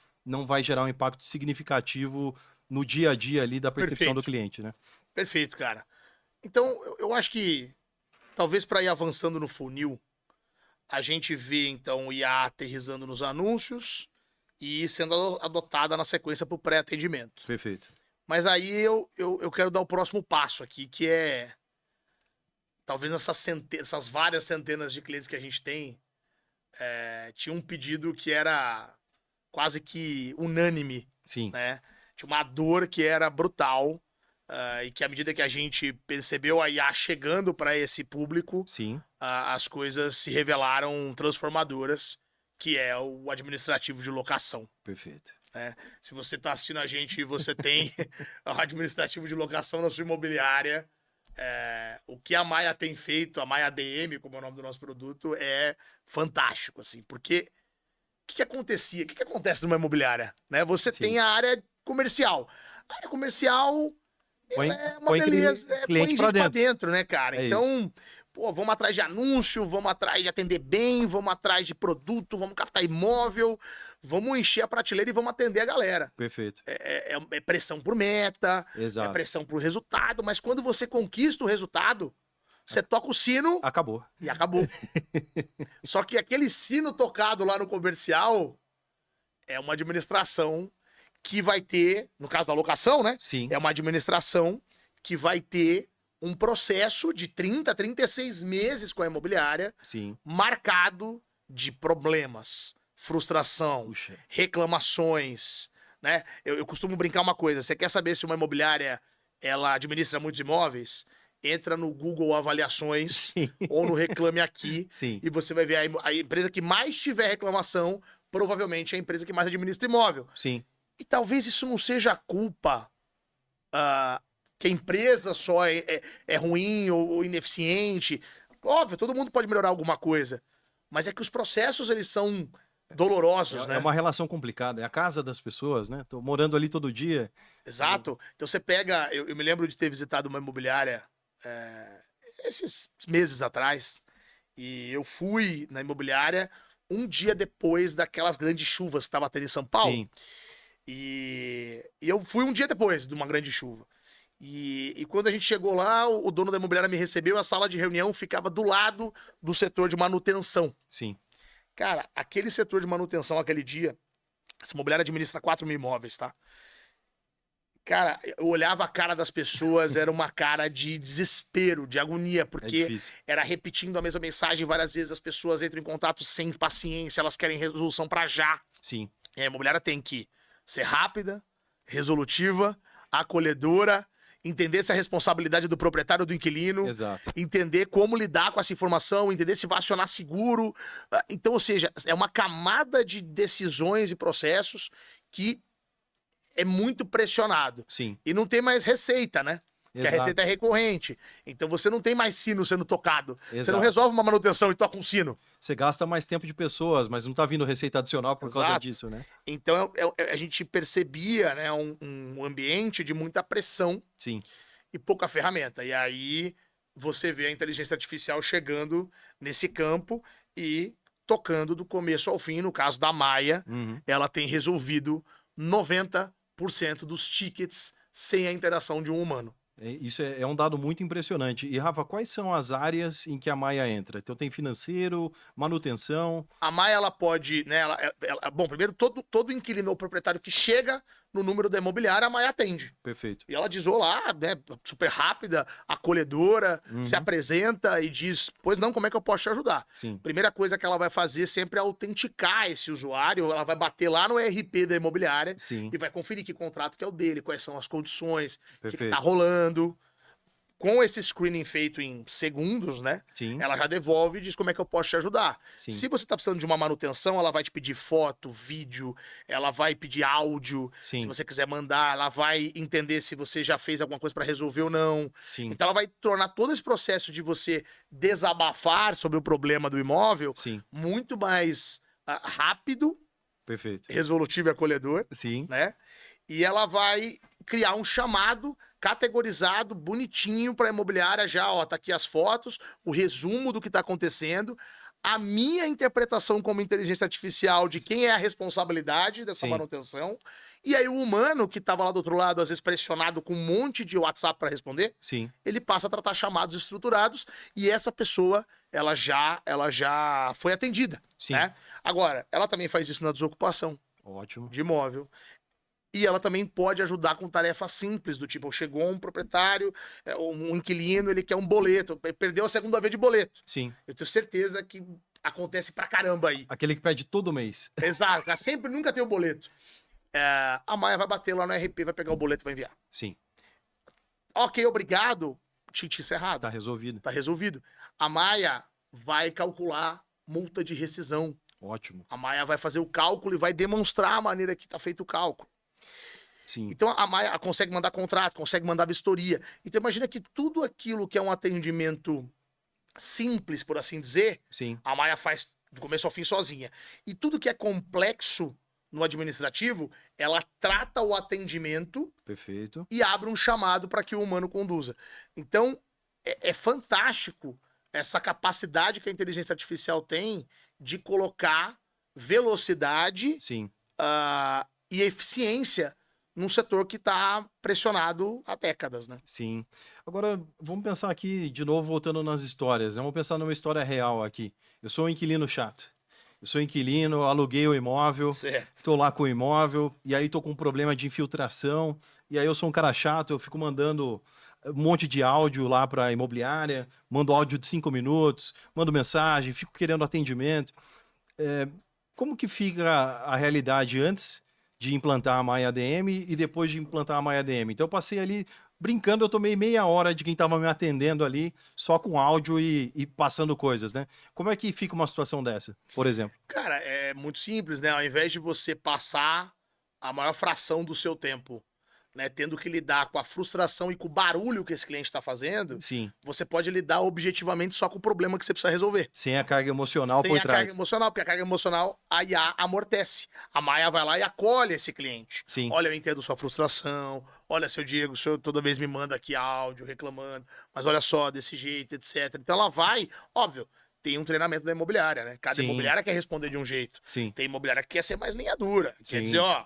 vai gerar um impacto significativo no dia a dia ali da percepção do cliente, né? Perfeito, cara. Então, eu acho que talvez para ir avançando no funil, a gente vê, então, o IA aterrissando nos anúncios e sendo adotada na sequência para o pré-atendimento. Perfeito. Mas aí eu quero dar o próximo passo aqui, que é talvez essas várias centenas de clientes que a gente tem, tinha um pedido que era quase que unânime. Sim. Né? Tinha uma dor que era brutal, e que à medida que a gente percebeu a IA chegando para esse público, Sim. As coisas se revelaram transformadoras, que é o administrativo de locação. Perfeito. Se você está assistindo a gente e você tem o administrativo de locação na sua imobiliária, o que a Maia tem feito, a Maia ADM, como é o nome do nosso produto, é fantástico, assim, porque o que acontecia? O que acontece numa imobiliária? Né? Você Sim. tem a área comercial. A área comercial Põe, ela é uma põe beleza, põe cliente gente pra pra dentro. dentro, né, cara? É isso. Então, pô, vamos atrás de anúncio, vamos atrás de atender bem, vamos atrás de produto, vamos captar imóvel, vamos encher a prateleira e vamos atender a galera. Perfeito. É pressão por meta, é Exato. pressão por resultado, mas quando você conquista o resultado, você toca o sino Acabou. e acabou. Só que aquele sino tocado lá no comercial é uma administração que vai ter, no caso da locação, né? Sim. É uma administração que vai ter um processo de 30, 36 meses com a imobiliária Sim. marcado de problemas, frustração, Puxa. reclamações, né? Eu costumo brincar uma coisa, você quer saber se uma imobiliária ela administra muitos imóveis? Entra no Google Avaliações Sim. ou no Reclame Aqui Sim. e você vai ver a empresa que mais tiver reclamação, provavelmente é a empresa que mais administra imóvel. Sim. E talvez isso não seja culpa que a empresa só é ruim ou ineficiente. Óbvio, todo mundo pode melhorar alguma coisa. Mas é que os processos, eles são dolorosos, né? É uma relação complicada. É a casa das pessoas, né? Tô morando ali todo dia. Exato. Então você pega... Eu me lembro de ter visitado uma imobiliária esses meses atrás. E eu fui na imobiliária um dia depois daquelas grandes chuvas que estava tendo em São Paulo. Sim. E eu fui um dia depois de uma grande chuva. E quando a gente chegou lá, o dono da imobiliária me recebeu, a sala de reunião ficava do lado do setor de manutenção. Sim. Cara, aquele setor de manutenção, aquele dia, essa imobiliária administra 4.000 imóveis, tá? Cara, eu olhava a cara das pessoas, era uma cara de desespero, de agonia, É porque difícil. era repetindo a mesma mensagem várias vezes, as pessoas entram em contato sem paciência, elas querem resolução pra já. Sim. E a imobiliária tem que ser rápida, resolutiva, acolhedora, entender se a responsabilidade é do proprietário ou do inquilino, Exato. entender como lidar com essa informação, entender se vai acionar seguro. Então, ou seja, é uma camada de decisões e processos que é muito pressionado. Sim. E não tem mais receita, né? Porque a Exato. receita é recorrente. Então você não tem mais sino sendo tocado. Você não Exato. resolve uma manutenção e toca um sino. Você gasta mais tempo de pessoas, mas não tá vindo receita adicional por causa Exato. disso, né? Então a gente percebia, né, um ambiente de muita pressão Sim. e pouca ferramenta. E aí você vê a inteligência artificial chegando nesse campo e tocando do começo ao fim. No caso da Maia, Uhum. ela tem resolvido 90% dos tickets sem a interação de um humano. Isso é um dado muito impressionante. E, Rafa, quais são as áreas em que a Maia entra? Então tem financeiro, manutenção. A Maia, ela pode, né? Bom, primeiro, todo inquilino ou proprietário que chega no número da imobiliária, a Maia atende. Perfeito. E ela diz olá, né? Super rápida, acolhedora, se apresenta e diz: pois não, como é que eu posso te ajudar? Sim. Primeira coisa que ela vai fazer sempre é autenticar esse usuário. Ela vai bater lá no RP da imobiliária Sim. e vai conferir que contrato que é o dele, quais são as condições, o que Perfeito. tá rolando. Com esse screening feito em segundos, né? Sim. Ela já devolve e diz como é que eu posso te ajudar. Sim. Se você tá precisando de uma manutenção, ela vai te pedir foto, vídeo, ela vai pedir áudio. Sim. Se você quiser mandar, ela vai entender se você já fez alguma coisa para resolver ou não. Sim. Então ela vai tornar todo esse processo de você desabafar sobre o problema do imóvel Sim. muito mais rápido, Perfeito. resolutivo e acolhedor, Sim. né? E ela vai criar um chamado categorizado, bonitinho para a imobiliária já, ó, tá aqui as fotos, o resumo do que tá acontecendo, a minha interpretação como inteligência artificial de quem é a responsabilidade dessa Sim. manutenção, e aí o humano que tava lá do outro lado, às vezes pressionado com um monte de WhatsApp para responder, Sim. ele passa a tratar chamados estruturados e essa pessoa, ela já foi atendida, Sim. né? Agora, ela também faz isso na desocupação Ótimo. de imóvel. E ela também pode ajudar com tarefas simples, do tipo, chegou um proprietário, um inquilino, ele quer um boleto, perdeu a segunda vez de boleto. Sim. Eu tenho certeza que acontece pra caramba aí. Aquele que pede todo mês. Exato, ela sempre nunca tem o boleto. A Maia vai bater lá no RP, vai pegar o boleto e vai enviar. Sim. Ok, obrigado. Tite encerrado. Tá resolvido. Tá resolvido. A Maia vai calcular multa de rescisão. Ótimo. A Maia vai fazer o cálculo e vai demonstrar a maneira que tá feito o cálculo. Sim, Então a Maia consegue mandar contrato, consegue mandar vistoria. Então imagina que tudo aquilo que é um atendimento simples, por assim dizer, sim, a Maia faz do começo ao fim sozinha. E tudo que é complexo no administrativo, ela trata o atendimento perfeito. e abre um chamado para que o humano conduza. Então, é fantástico essa capacidade que a inteligência artificial tem de colocar velocidade Sim, e eficiência num setor que está pressionado há décadas, né? sim. Agora, vamos pensar aqui, de novo, voltando nas histórias, né? Vamos pensar numa história real aqui. Eu sou um inquilino chato. Eu sou inquilino, aluguei o imóvel, Certo. estou lá com o imóvel, e aí estou com um problema de infiltração, e aí eu sou um cara chato, eu fico mandando um monte de áudio lá para a imobiliária, mando áudio de 5 minutos, mando mensagem, fico querendo atendimento. Como que fica a realidade antes de implantar a Maia ADM e depois de implantar a Maia ADM? Então eu passei ali brincando, eu tomei meia hora de quem estava me atendendo ali, só com áudio e passando coisas, né? Como é que fica uma situação dessa, por exemplo? Cara, é muito simples, né? Ao invés de você passar a maior fração do seu tempo, né, tendo que lidar com a frustração e com o barulho que esse cliente está fazendo, Sim, você pode lidar objetivamente só com o problema que você precisa resolver. sem a carga emocional Tem por a carga trás. emocional, porque a carga emocional a IA amortece. A Maia vai lá e acolhe esse cliente. Sim, Olha, eu entendo sua frustração. Olha, seu Diego, o senhor toda vez me manda aqui áudio reclamando, mas olha só, desse jeito, etc. Então ela vai, óbvio, tem um treinamento da imobiliária, né? Cada sim, imobiliária quer responder de um jeito. sim, Tem imobiliária que quer ser mais linha dura. Quer dizer, sim, ó,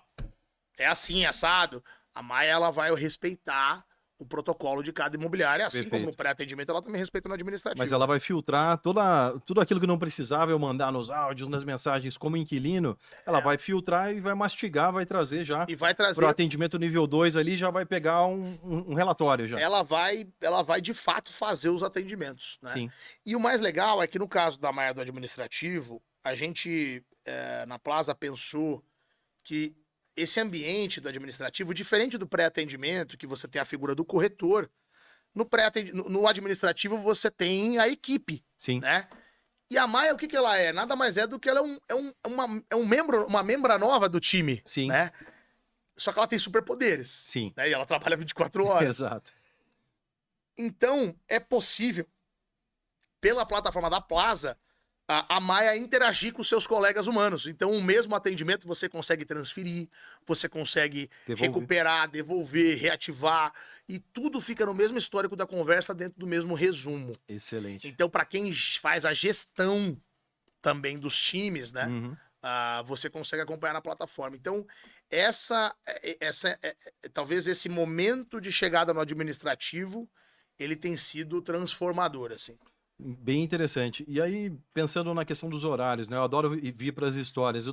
é assim, assado. A Maia, ela vai respeitar o protocolo de cada imobiliária, assim como no perfeito. pré-atendimento, ela também respeita no Mas administrativo. ela vai filtrar tudo aquilo que não precisava eu mandar nos áudios, nas mensagens como inquilino, ela É, vai filtrar e vai mastigar, vai trazer já e vai para o trazer atendimento nível 2 ali, já vai pegar um relatório já. ela vai de fato fazer os atendimentos, né? Sim, E o mais legal é que no caso da Maia do administrativo, a gente na Plaza pensou que esse ambiente do administrativo, diferente do pré-atendimento, que você tem a figura do corretor, no administrativo você tem a equipe, sim, né? E a Maia, o que ela é? Nada mais é do que ela é um membro, uma membra nova do time, sim, né? Só que ela tem superpoderes, sim, né? E ela trabalha 24 horas. exato. Então, é possível, pela plataforma da Plaza, a Maia interagir com seus colegas humanos. Então, o mesmo atendimento você consegue transferir, você consegue Devolver. recuperar, devolver, reativar, e tudo fica no mesmo histórico da conversa dentro do mesmo resumo. Excelente. Então, para quem faz a gestão também dos times, né? Uhum. Você consegue acompanhar na plataforma. Então, talvez esse momento de chegada no administrativo, ele tem sido transformador, assim. Bem interessante. E aí, pensando na questão dos horários, né? Eu adoro vir para as histórias.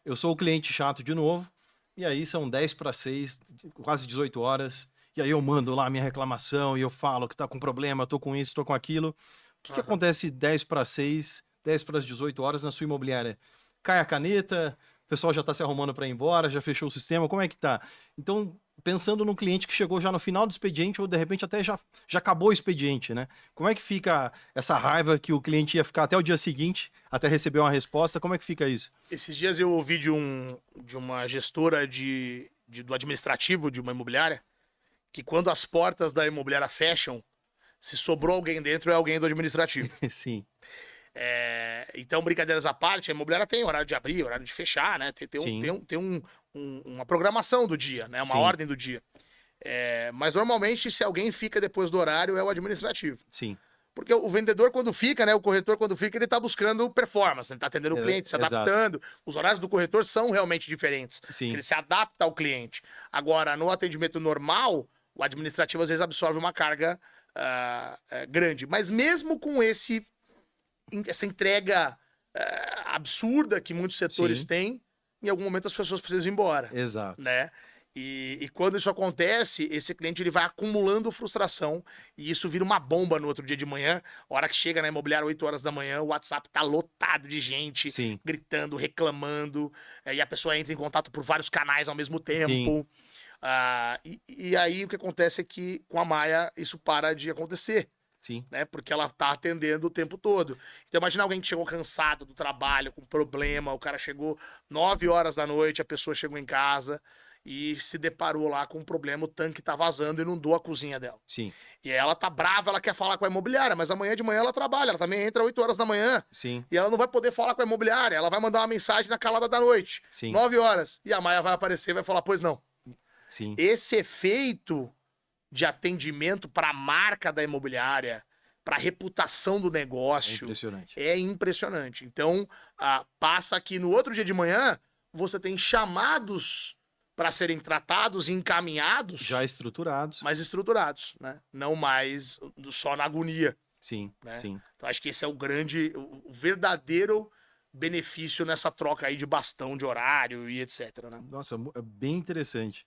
Eu sou o cliente chato de novo, e aí são 10 para 6, quase 18 horas. E aí eu mando lá a minha reclamação e eu falo que tá com problema, tô com isso, tô com aquilo. O que Aham. acontece 10 para 6, 10 para as 18 horas na sua imobiliária? Cai a caneta, o pessoal já está se arrumando para ir embora, já fechou o sistema, como é que tá? Então, pensando num cliente que chegou já no final do expediente ou de repente até já acabou o expediente, né? Como é que fica essa raiva que o cliente ia ficar até o dia seguinte, até receber uma resposta? Como é que fica isso? Esses dias eu ouvi de uma gestora do administrativo de uma imobiliária que quando as portas da imobiliária fecham, se sobrou alguém dentro, é alguém do administrativo. Sim, Então, brincadeiras à parte, a imobiliária tem horário de abrir, horário de fechar, né? sim, Uma programação do dia, né? Uma sim, ordem do dia. Mas normalmente, se alguém fica depois do horário, é o administrativo. sim. Porque o vendedor, quando fica, né? O corretor, quando fica, ele tá buscando performance, ele tá atendendo o cliente, se Exato. adaptando. Os horários do corretor são realmente diferentes. Porque Sim, ele se adapta ao cliente. Agora, no atendimento normal, o administrativo às vezes absorve uma carga grande. Mas mesmo com essa entrega absurda que muitos setores sim, têm, em algum momento as pessoas precisam ir embora, exato. né? E quando isso acontece, esse cliente ele vai acumulando frustração e isso vira uma bomba no outro dia de manhã. A hora que chega na imobiliária, 8 horas da manhã, o WhatsApp tá lotado de gente Sim, gritando, reclamando, e a pessoa entra em contato por vários canais ao mesmo sim, tempo. E aí o que acontece é que com a Maia isso para de acontecer, sim, né? Porque ela tá atendendo o tempo todo. Então imagina alguém que chegou cansado do trabalho, com problema, o cara chegou 9 horas da noite, a pessoa chegou em casa e se deparou lá com um problema, o tanque tá vazando e inundou a cozinha dela. Sim, E aí ela tá brava, ela quer falar com a imobiliária, mas amanhã de manhã ela trabalha, ela também entra 8 horas da manhã, sim, e ela não vai poder falar com a imobiliária, ela vai mandar uma mensagem na calada da noite, sim, 9 horas, e a Maia vai aparecer e vai falar, pois não. sim. Esse efeito de atendimento para a marca da imobiliária, para a reputação do É negócio, impressionante. é impressionante. Então, passa que no outro dia de manhã, você tem chamados para serem tratados e encaminhados, Já estruturados. mais estruturados, né? Não mais só na agonia, Sim, né? sim. Então, acho que esse é o verdadeiro benefício nessa troca aí de bastão de horário e etc, né? Nossa, é bem interessante.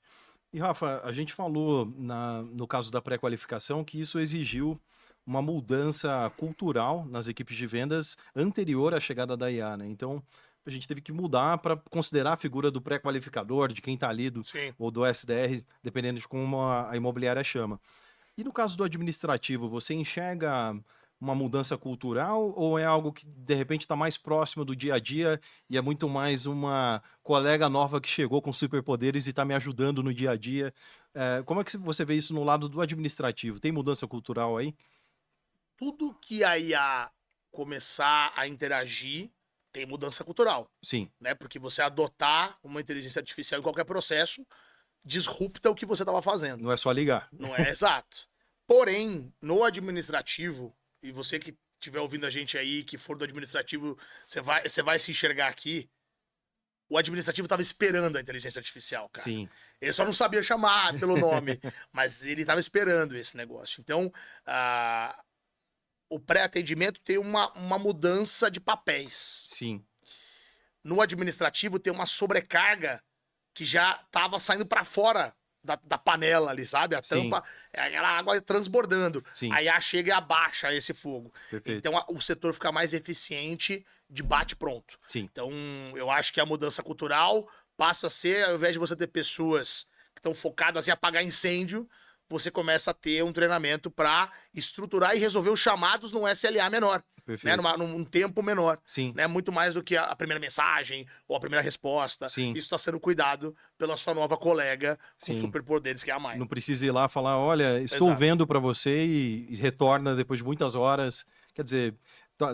E, Rafa, a gente falou no caso da pré-qualificação que isso exigiu uma mudança cultural nas equipes de vendas anterior à chegada da IA, né? Então, a gente teve que mudar para considerar a figura do pré-qualificador, de quem está ali, Sim. ou do SDR, dependendo de como a imobiliária chama. E no caso do administrativo, você enxerga uma mudança cultural ou é algo que de repente está mais próximo do dia a dia e é muito mais uma colega nova que chegou com superpoderes e está me ajudando no dia a dia? Como é que você vê isso no lado do administrativo? Tem mudança cultural aí? Tudo que a IA começar a interagir tem mudança cultural, Sim, né? Porque você adotar uma inteligência artificial em qualquer processo disrupta o que você estava fazendo. não é só ligar. Não é exato. Porém, no administrativo, e você que estiver ouvindo a gente aí, que for do administrativo, você vai se enxergar aqui. O administrativo estava esperando a inteligência artificial, cara. Sim, Ele só não sabia chamar pelo nome, mas ele estava esperando esse negócio. Então, o pré-atendimento tem uma mudança de papéis. sim, No administrativo tem uma sobrecarga que já estava saindo para fora da panela ali, sabe? A Sim. tampa, é aquela água transbordando. Sim. Aí a chega e abaixa esse fogo. Perfeito. Então o setor fica mais eficiente de bate-pronto. Sim, Então eu acho que a mudança cultural passa a ser, ao invés de você ter pessoas que estão focadas em apagar incêndio, você começa a ter um treinamento para estruturar e resolver os chamados num SLA menor. Né, perfeito. num tempo menor. Sim, Né, muito mais do que a primeira mensagem ou a primeira resposta. Sim. Isso está sendo cuidado pela sua nova colega com Sim. superpoderes, que é a Maia. não precisa ir lá falar, olha, estou Exato. vendo para você e retorna depois de muitas horas. Quer dizer,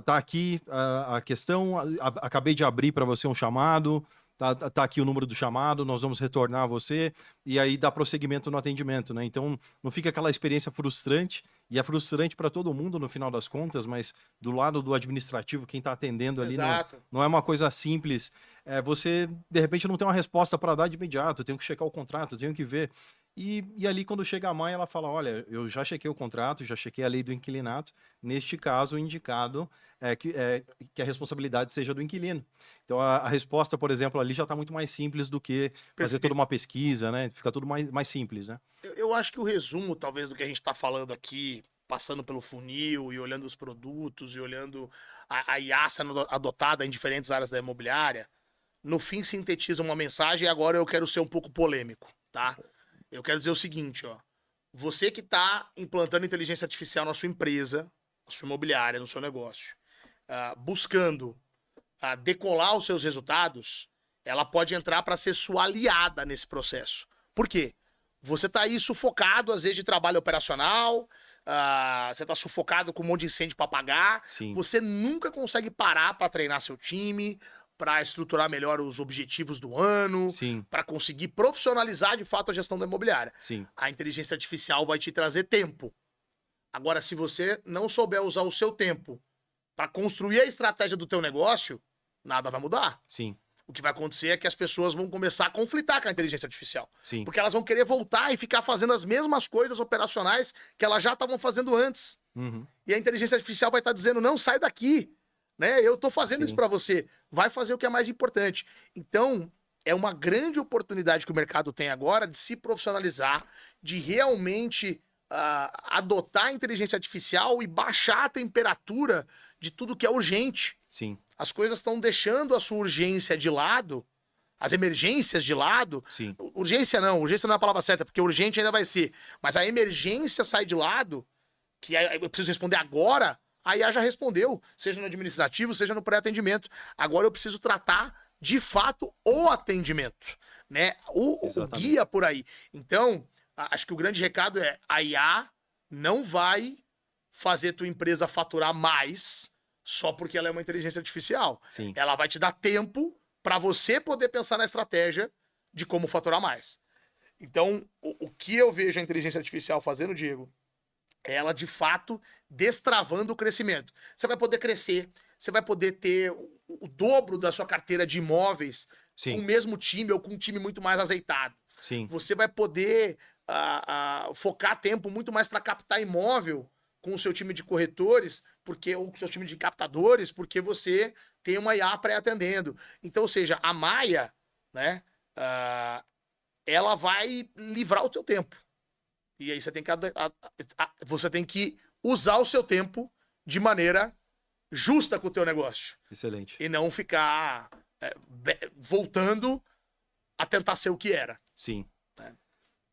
tá aqui a questão, acabei de abrir para você um chamado, tá aqui o número do chamado, nós vamos retornar a você e aí dá prosseguimento no atendimento, né? Então não fica aquela experiência frustrante, e é frustrante para todo mundo no final das contas, mas do lado do administrativo, quem está atendendo ali Exato. não é uma coisa simples. Você, de repente, não tem uma resposta para dar de imediato, eu tenho que checar o contrato, eu tenho que ver. E ali, quando chega a mãe, ela fala: olha, eu já chequei o contrato, já chequei a lei do inquilinato. Neste caso, o indicado é que a responsabilidade seja do inquilino. Então, a resposta, por exemplo, ali já está muito mais simples do que fazer Perfeito. toda uma pesquisa, né? Fica tudo mais simples, né? Eu acho que o resumo, talvez, do que a gente está falando aqui, passando pelo funil e olhando os produtos e olhando a IA sendo adotada em diferentes áreas da imobiliária, no fim sintetiza uma mensagem e agora eu quero ser um pouco polêmico, tá? Eu quero dizer o seguinte, ó. Você que está implantando inteligência artificial na sua empresa, na sua imobiliária, no seu negócio, buscando decolar os seus resultados, ela pode entrar para ser sua aliada nesse processo. Por quê? Você está aí sufocado, às vezes, de trabalho operacional, você está sufocado com um monte de incêndio para pagar, Sim. você nunca consegue parar para treinar seu time, para estruturar melhor os objetivos do ano, Sim, para conseguir profissionalizar de fato a gestão da imobiliária. sim, A inteligência artificial vai te trazer tempo. Agora, se você não souber usar o seu tempo para construir a estratégia do teu negócio, nada vai mudar. sim, O que vai acontecer é que as pessoas vão começar a conflitar com a inteligência artificial. sim. Porque elas vão querer voltar e ficar fazendo as mesmas coisas operacionais que elas já estavam fazendo antes. Uhum. E a inteligência artificial vai estar dizendo, não, sai daqui. Né? Eu tô fazendo Sim. isso para você. Vai fazer o que é mais importante. Então, é uma grande oportunidade que o mercado tem agora de se profissionalizar, de realmente adotar a inteligência artificial e baixar a temperatura de tudo que é urgente. Sim, As coisas estão deixando a sua urgência de lado, as emergências de lado. sim, Urgência não é a palavra certa, porque urgente ainda vai ser. Mas a emergência sai de lado, que eu preciso responder agora, a IA já respondeu, seja no administrativo, seja no pré-atendimento. Agora eu preciso tratar, de fato, o atendimento. né? O Exatamente. guia por aí. Então, acho que o grande recado é: a IA não vai fazer tua empresa faturar mais só porque ela é uma inteligência artificial. Sim, Ela vai te dar tempo para você poder pensar na estratégia de como faturar mais. Então, o que eu vejo a inteligência artificial fazendo, Diego, é ela de fato destravando o crescimento. Você vai poder crescer, você vai poder ter o dobro da sua carteira de imóveis com o sim, mesmo time ou com um time muito mais azeitado. sim. Você vai poder focar tempo muito mais para captar imóvel com o seu time de corretores, porque ou com o seu time de captadores, porque você tem uma IA pré-atendendo. Então, ou seja, a Maia, né, ela vai livrar o teu tempo. E aí você tem que usar o seu tempo de maneira justa com o teu negócio. Excelente. E não ficar voltando a tentar ser o que era. Sim. É.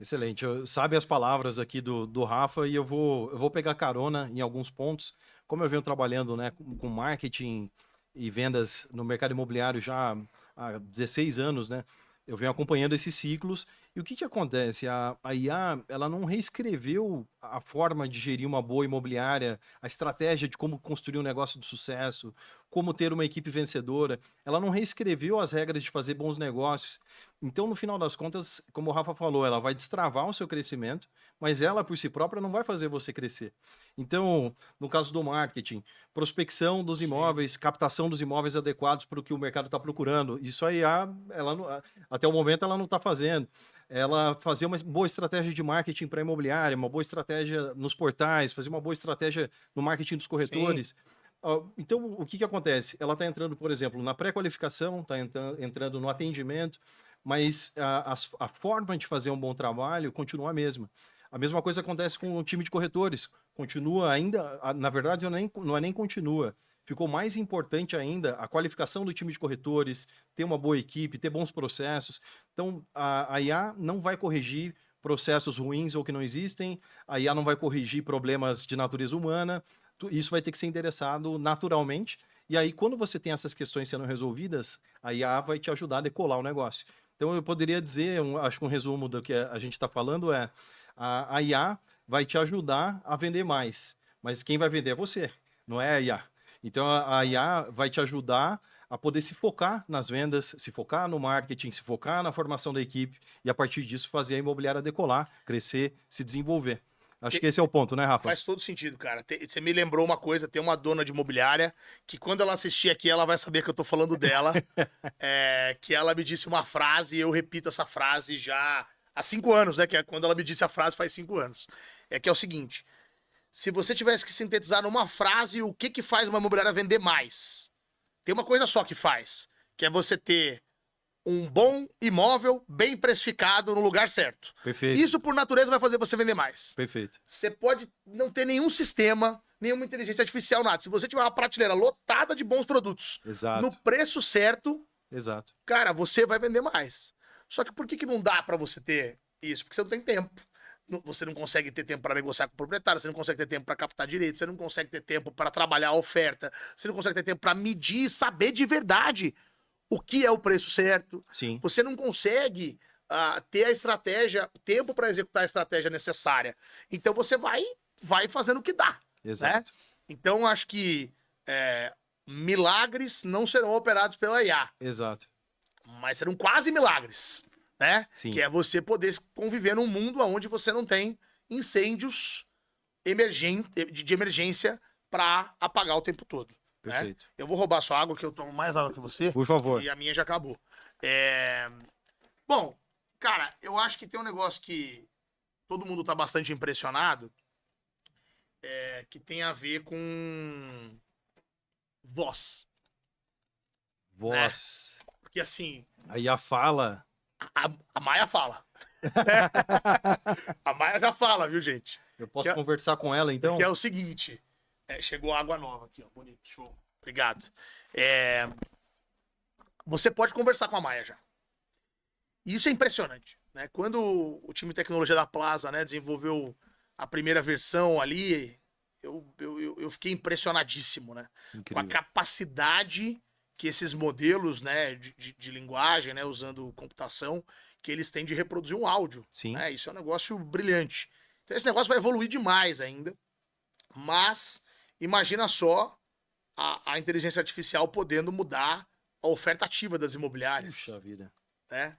Excelente. Sabe as palavras aqui do Rafa e eu vou pegar carona em alguns pontos. Como eu venho trabalhando, né, com marketing e vendas no mercado imobiliário já há 16 anos, né? Eu venho acompanhando esses ciclos. E o que acontece? A IA, ela não reescreveu a forma de gerir uma boa imobiliária, a estratégia de como construir um negócio de sucesso, como ter uma equipe vencedora. Ela não reescreveu as regras de fazer bons negócios. Então, no final das contas, como o Rafa falou, ela vai destravar o seu crescimento, mas ela, por si própria, não vai fazer você crescer. Então, no caso do marketing, prospecção dos imóveis, captação dos imóveis adequados para o que o mercado está procurando. Isso aí, até o momento, ela não está fazendo. Ela fazer uma boa estratégia de marketing para imobiliária, uma boa estratégia nos portais, fazer uma boa estratégia no marketing dos corretores. Então, o que acontece? Ela está entrando, por exemplo, na pré-qualificação, está entrando no atendimento, mas a forma de fazer um bom trabalho continua a mesma. A mesma coisa acontece com o time de corretores. Continua ainda, na verdade, não é nem continua. Ficou mais importante ainda a qualificação do time de corretores, ter uma boa equipe, ter bons processos. Então, a IA não vai corrigir processos ruins ou que não existem, a IA não vai corrigir problemas de natureza humana, isso vai ter que ser endereçado naturalmente. E aí, quando você tem essas questões sendo resolvidas, a IA vai te ajudar a decolar o negócio. Então, eu poderia dizer, acho que um resumo do que a gente está falando é: a IA vai te ajudar a vender mais, mas quem vai vender é você, não é a IA. Então, a IA vai te ajudar a poder se focar nas vendas, se focar no marketing, se focar na formação da equipe e, a partir disso, fazer a imobiliária decolar, crescer, se desenvolver. Acho que esse é o ponto, né, Rafa? Faz todo sentido, cara. Você me lembrou uma coisa, tem uma dona de imobiliária que quando ela assistir aqui, ela vai saber que eu tô falando dela. Que ela me disse uma frase e eu repito essa frase já há 5 anos, né? Que é quando ela me disse a frase faz 5 anos. Que é o seguinte: se você tivesse que sintetizar numa frase o que faz uma imobiliária vender mais, tem uma coisa só que faz, que é você ter um bom imóvel bem precificado no lugar certo. Perfeito. Isso, por natureza, vai fazer você vender mais. Perfeito. Você pode não ter nenhum sistema, nenhuma inteligência artificial, nada. Se você tiver uma prateleira lotada de bons produtos, Exato. no preço certo, Exato. cara, você vai vender mais. Só que por que não dá pra você ter isso? Porque você não tem tempo. Você não consegue ter tempo para negociar com o proprietário, você não consegue ter tempo para captar direito, você não consegue ter tempo para trabalhar a oferta, você não consegue ter tempo para medir e saber de verdade o que é o preço certo. Sim. Você não consegue ter a estratégia, tempo para executar a estratégia necessária. Então você vai fazendo o que dá. Exato. Né? Então acho que milagres não serão operados pela IA. Exato. Mas serão quase milagres. Né? Sim. Que é você poder conviver num mundo onde você não tem incêndios de emergência para apagar o tempo todo. Perfeito. Né? Eu vou roubar sua água, que eu tomo mais água que você. Por favor. E a minha já acabou. Bom, cara, eu acho que tem um negócio que todo mundo tá bastante impressionado, que tem a ver com voz. Voz. Né? Porque assim... Aí a fala... A Maia fala. A Maia já fala, viu, gente? Eu posso conversar com ela, então? Que é o seguinte... chegou água nova aqui, ó. Bonito, show. Obrigado. Você pode conversar com a Maia já. Isso é impressionante. Né? Quando o time de tecnologia da Plaza, né, desenvolveu a primeira versão ali, eu fiquei impressionadíssimo, né? Com a capacidade que esses modelos, né, de linguagem, né, usando computação, que eles têm de reproduzir um áudio. Sim. Né? Isso é um negócio brilhante. Então esse negócio vai evoluir demais ainda. Mas imagina só a inteligência artificial podendo mudar a oferta ativa das imobiliárias. Puxa vida. Né?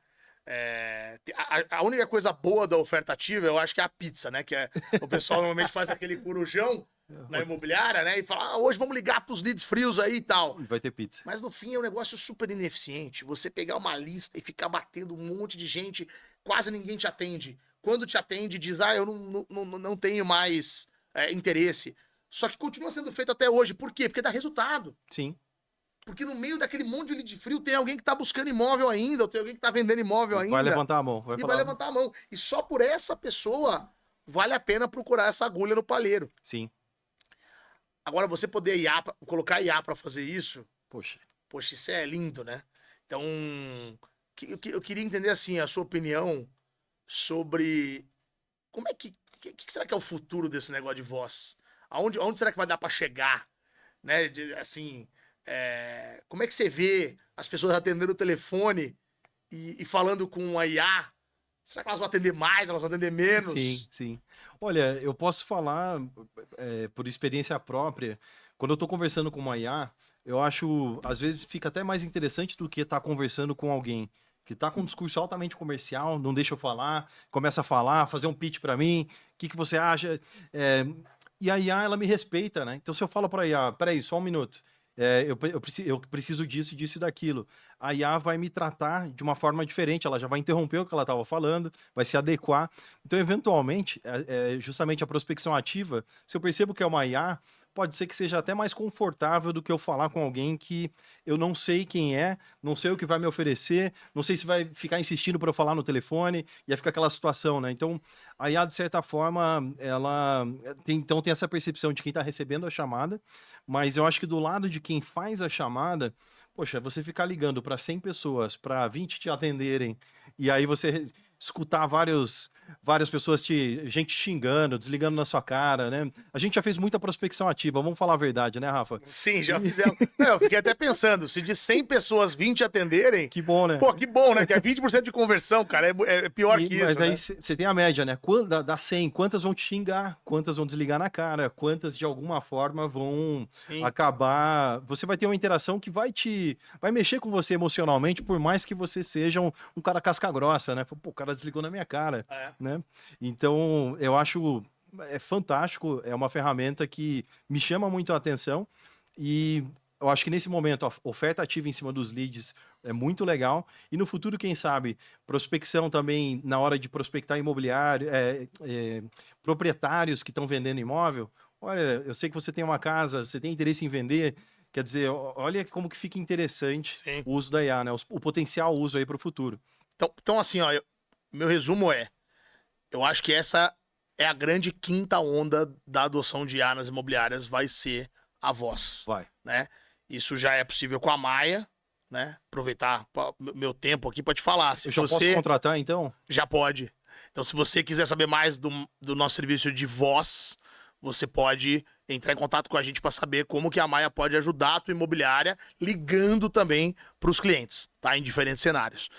A única coisa boa da oferta ativa, eu acho que é a pizza, né? Que o pessoal normalmente faz aquele corujão na imobiliária, né? E fala, hoje vamos ligar pros leads frios aí e tal. Vai ter pizza. Mas no fim é um negócio super ineficiente. Você pegar uma lista e ficar batendo um monte de gente, quase ninguém te atende. Quando te atende, diz, eu não tenho mais interesse. Só que continua sendo feito até hoje. Por quê? Porque dá resultado. Sim. Porque no meio daquele monte de lead frio tem alguém que tá buscando imóvel ainda, ou tem alguém que tá vendendo imóvel ainda. Vai levantar a mão. Vai levantar a mão. E só por essa pessoa vale a pena procurar essa agulha no palheiro. Sim. Agora, você poder colocar IA para fazer isso, Poxa, isso é lindo, né? Então, eu queria entender, assim, a sua opinião sobre como é que será que é o futuro desse negócio de voz? Aonde será que vai dar para chegar? Né? Assim, como é que você vê as pessoas atendendo o telefone e falando com a IA? Será que elas vão atender mais, elas vão atender menos? Sim, sim. Olha, eu posso falar por experiência própria. Quando eu estou conversando com uma IA, eu acho, às vezes, fica até mais interessante do que estar conversando com alguém que está com um discurso altamente comercial, não deixa eu falar, começa a falar, fazer um pitch para mim, o que você acha? E a IA, ela me respeita, né? Então, se eu falo para a IA, peraí, só um minuto, eu preciso disso, disso e daquilo. A IA vai me tratar de uma forma diferente, ela já vai interromper o que ela estava falando, vai se adequar. Então, eventualmente, justamente a prospecção ativa, se eu percebo que é uma IA, pode ser que seja até mais confortável do que eu falar com alguém que eu não sei quem é, não sei o que vai me oferecer, não sei se vai ficar insistindo para eu falar no telefone, e aí fica aquela situação, né? Então, a IA, de certa forma, ela tem essa percepção de quem está recebendo a chamada, mas eu acho que do lado de quem faz a chamada, poxa, você ficar ligando para 100 pessoas, para 20 te atenderem, e aí você escutar várias pessoas, gente xingando, desligando na sua cara, né? A gente já fez muita prospecção ativa, vamos falar a verdade, né, Rafa? Sim, já fizemos. Eu fiquei até pensando, se de 100 pessoas 20 atenderem... Que bom, né? Pô, que bom, né? Que é 20% de conversão, cara, é pior que isso, mas aí né? você tem a média, né? Dá 100, quantas vão te xingar, quantas vão desligar na cara, quantas de alguma forma vão acabar... Você vai ter uma interação que vai mexer com você emocionalmente, por mais que você seja um cara casca grossa, né? Pô, o cara desligou na minha cara, né? Então, eu acho fantástico, é uma ferramenta que me chama muito a atenção e eu acho que nesse momento a oferta ativa em cima dos leads é muito legal e no futuro, quem sabe, prospecção também na hora de prospectar imobiliário, proprietários que estão vendendo imóvel. Olha, eu sei que você tem uma casa, você tem interesse em vender, quer dizer, olha como que fica interessante o uso da IA, né? O potencial uso aí para o futuro. Então assim, ó, meu resumo eu acho que essa é a grande quinta onda da adoção de IA nas imobiliárias, vai ser a voz. Vai. Né? Isso já é possível com a Maia, né? Aproveitar meu tempo aqui para te falar. Eu já posso contratar, então? Já pode. Então, se você quiser saber mais do nosso serviço de voz, você pode entrar em contato com a gente para saber como que a Maia pode ajudar a tua imobiliária, ligando também para os clientes, tá? Em diferentes cenários.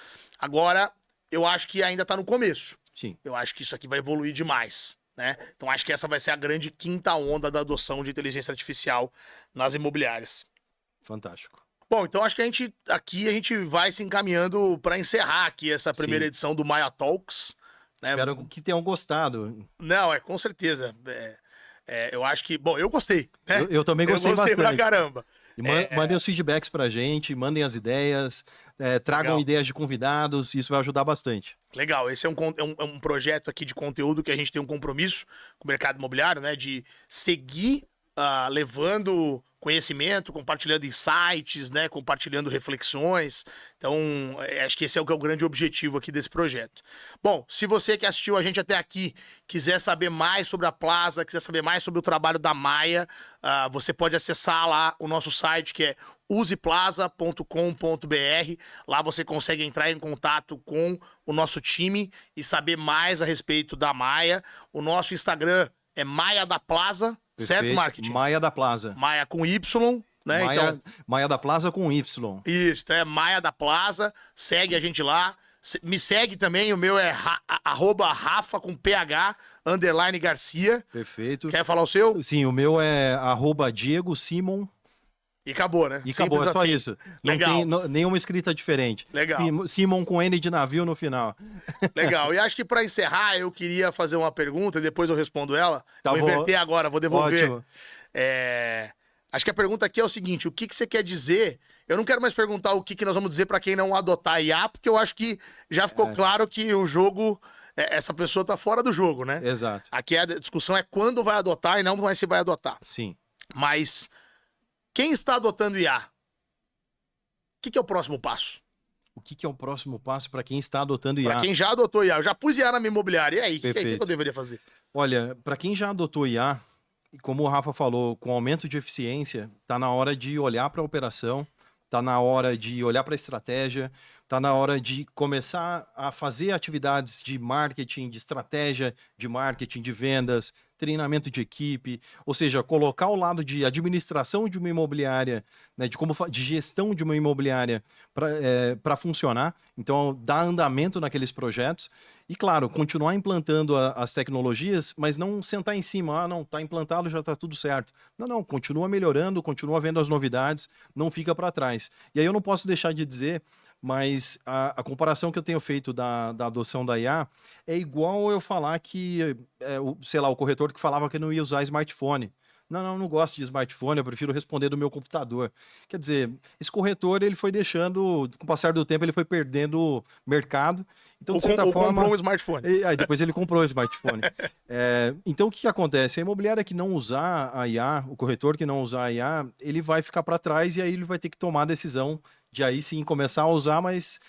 Agora, eu acho que ainda está no começo. Sim. Eu acho que isso aqui vai evoluir demais, né? Então, acho que essa vai ser a grande quinta onda da adoção de inteligência artificial nas imobiliárias. Fantástico. Bom, então acho que a gente vai se encaminhando para encerrar aqui essa primeira edição do Maia Talks. Né? Espero que tenham gostado. Não, com certeza. Eu acho que... Bom, eu gostei. Né? Eu também gostei bastante. Pra caramba. E mandem os feedbacks pra gente, mandem as ideias, tragam ideias de convidados, isso vai ajudar bastante. Legal, esse é um projeto aqui de conteúdo que a gente tem um compromisso com o mercado imobiliário, né? De seguir levando conhecimento, compartilhando insights, né? Compartilhando reflexões. Então, acho que esse é o grande objetivo aqui desse projeto. Bom, se você que assistiu a gente até aqui quiser saber mais sobre a Plaza, quiser saber mais sobre o trabalho da Maia, você pode acessar lá o nosso site, que é useplaza.com.br. Lá você consegue entrar em contato com o nosso time e saber mais a respeito da Maia. O nosso Instagram é Maia da Plaza. Perfeito. Certo, marketing? Maia da Plaza. Maia com Y, né? Maia da Plaza com Y. Isso, Maia da Plaza. Segue a gente lá. Me segue também, o meu é @Rafa com PH, _Garcia. Perfeito. Quer falar o seu? Sim, o meu é @Diego Simon. E acabou, né? E acabou, é só assim. isso. Não Legal. tem nenhuma escrita diferente. Legal. Simon com N de navio no final. Legal. E acho que pra encerrar, eu queria fazer uma pergunta e depois eu respondo ela. Tá vou bom. inverter agora, vou devolver. Ótimo. Acho que a pergunta aqui é o seguinte: o que você quer dizer? Eu não quero mais perguntar o que nós vamos dizer pra quem não adotar a IA, porque eu acho que já ficou claro que o jogo, essa pessoa tá fora do jogo, né? Exato. Aqui a discussão é quando vai adotar e não mais se vai adotar. Sim. Mas quem está adotando IA? O que é o próximo passo? O que é o próximo passo para quem está adotando IA? Para quem já adotou IA, eu já pus IA na minha imobiliária. E aí, o que eu deveria fazer? Olha, para quem já adotou IA, como o Rafa falou, com aumento de eficiência, tá na hora de olhar para a operação, tá na hora de olhar para a estratégia, tá na hora de começar a fazer atividades de marketing, de estratégia de marketing, de vendas, treinamento de equipe, ou seja, colocar o lado de administração de uma imobiliária, né, de gestão de uma imobiliária para funcionar. Então, dar andamento naqueles projetos e, claro, continuar implantando as tecnologias, mas não sentar em cima, não, está implantado, já está tudo certo. Não, continua melhorando, continua vendo as novidades, não fica para trás. E aí eu não posso deixar de dizer, mas a comparação que eu tenho feito da adoção da IA é igual eu falar que, sei lá, o corretor que falava que não ia usar smartphone. Não gosto de smartphone, eu prefiro responder do meu computador. Quer dizer, esse corretor, ele foi deixando, com o passar do tempo, ele foi perdendo mercado. Então, de certa forma... comprou um smartphone. Aí depois ele comprou o smartphone. Então, o que acontece? A imobiliária que não usar a IA, o corretor que não usar a IA, ele vai ficar para trás e aí ele vai ter que tomar a decisão de aí sim começar a usar, mas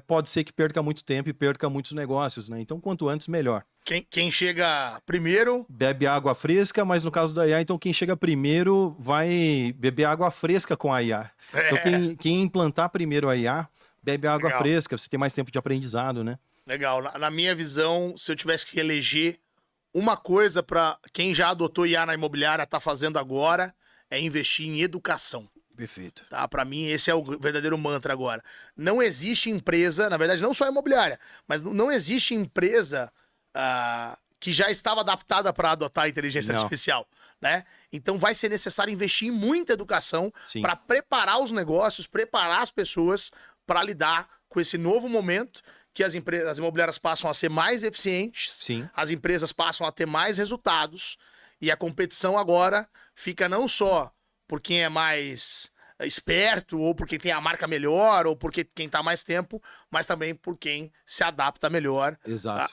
pode ser que perca muito tempo e perca muitos negócios, né? Então, quanto antes, melhor. Quem chega primeiro... Bebe água fresca, mas no caso da IA, então quem chega primeiro vai beber água fresca com a IA. Então, quem implantar primeiro a IA, bebe água fresca, você tem mais tempo de aprendizado, né? Legal. Na minha visão, se eu tivesse que eleger uma coisa para quem já adotou IA na imobiliária tá fazendo agora, é investir em educação. Perfeito. Tá? Para mim, esse é o verdadeiro mantra agora. Não existe empresa, na verdade, não só imobiliária, mas não existe empresa que já estava adaptada para adotar a inteligência artificial, né? Então vai ser necessário investir em muita educação para preparar os negócios, preparar as pessoas para lidar com esse novo momento que as imobiliárias passam a ser mais eficientes, as empresas passam a ter mais resultados e a competição agora fica não só por quem é mais esperto, ou por quem tem a marca melhor, ou por quem está mais tempo, mas também por quem se adapta melhor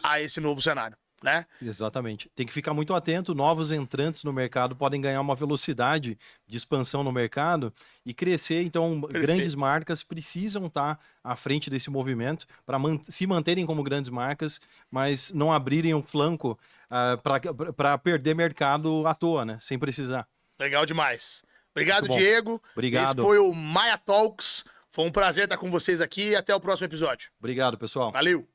a esse novo cenário, né? Exatamente. Tem que ficar muito atento, novos entrantes no mercado podem ganhar uma velocidade de expansão no mercado e crescer, então grandes marcas precisam estar à frente desse movimento para se manterem como grandes marcas, mas não abrirem um flanco para perder mercado à toa, né? Sem precisar. Legal demais. Obrigado, Diego. Obrigado. Esse foi o Maya Talks. Foi um prazer estar com vocês aqui e até o próximo episódio. Obrigado, pessoal. Valeu.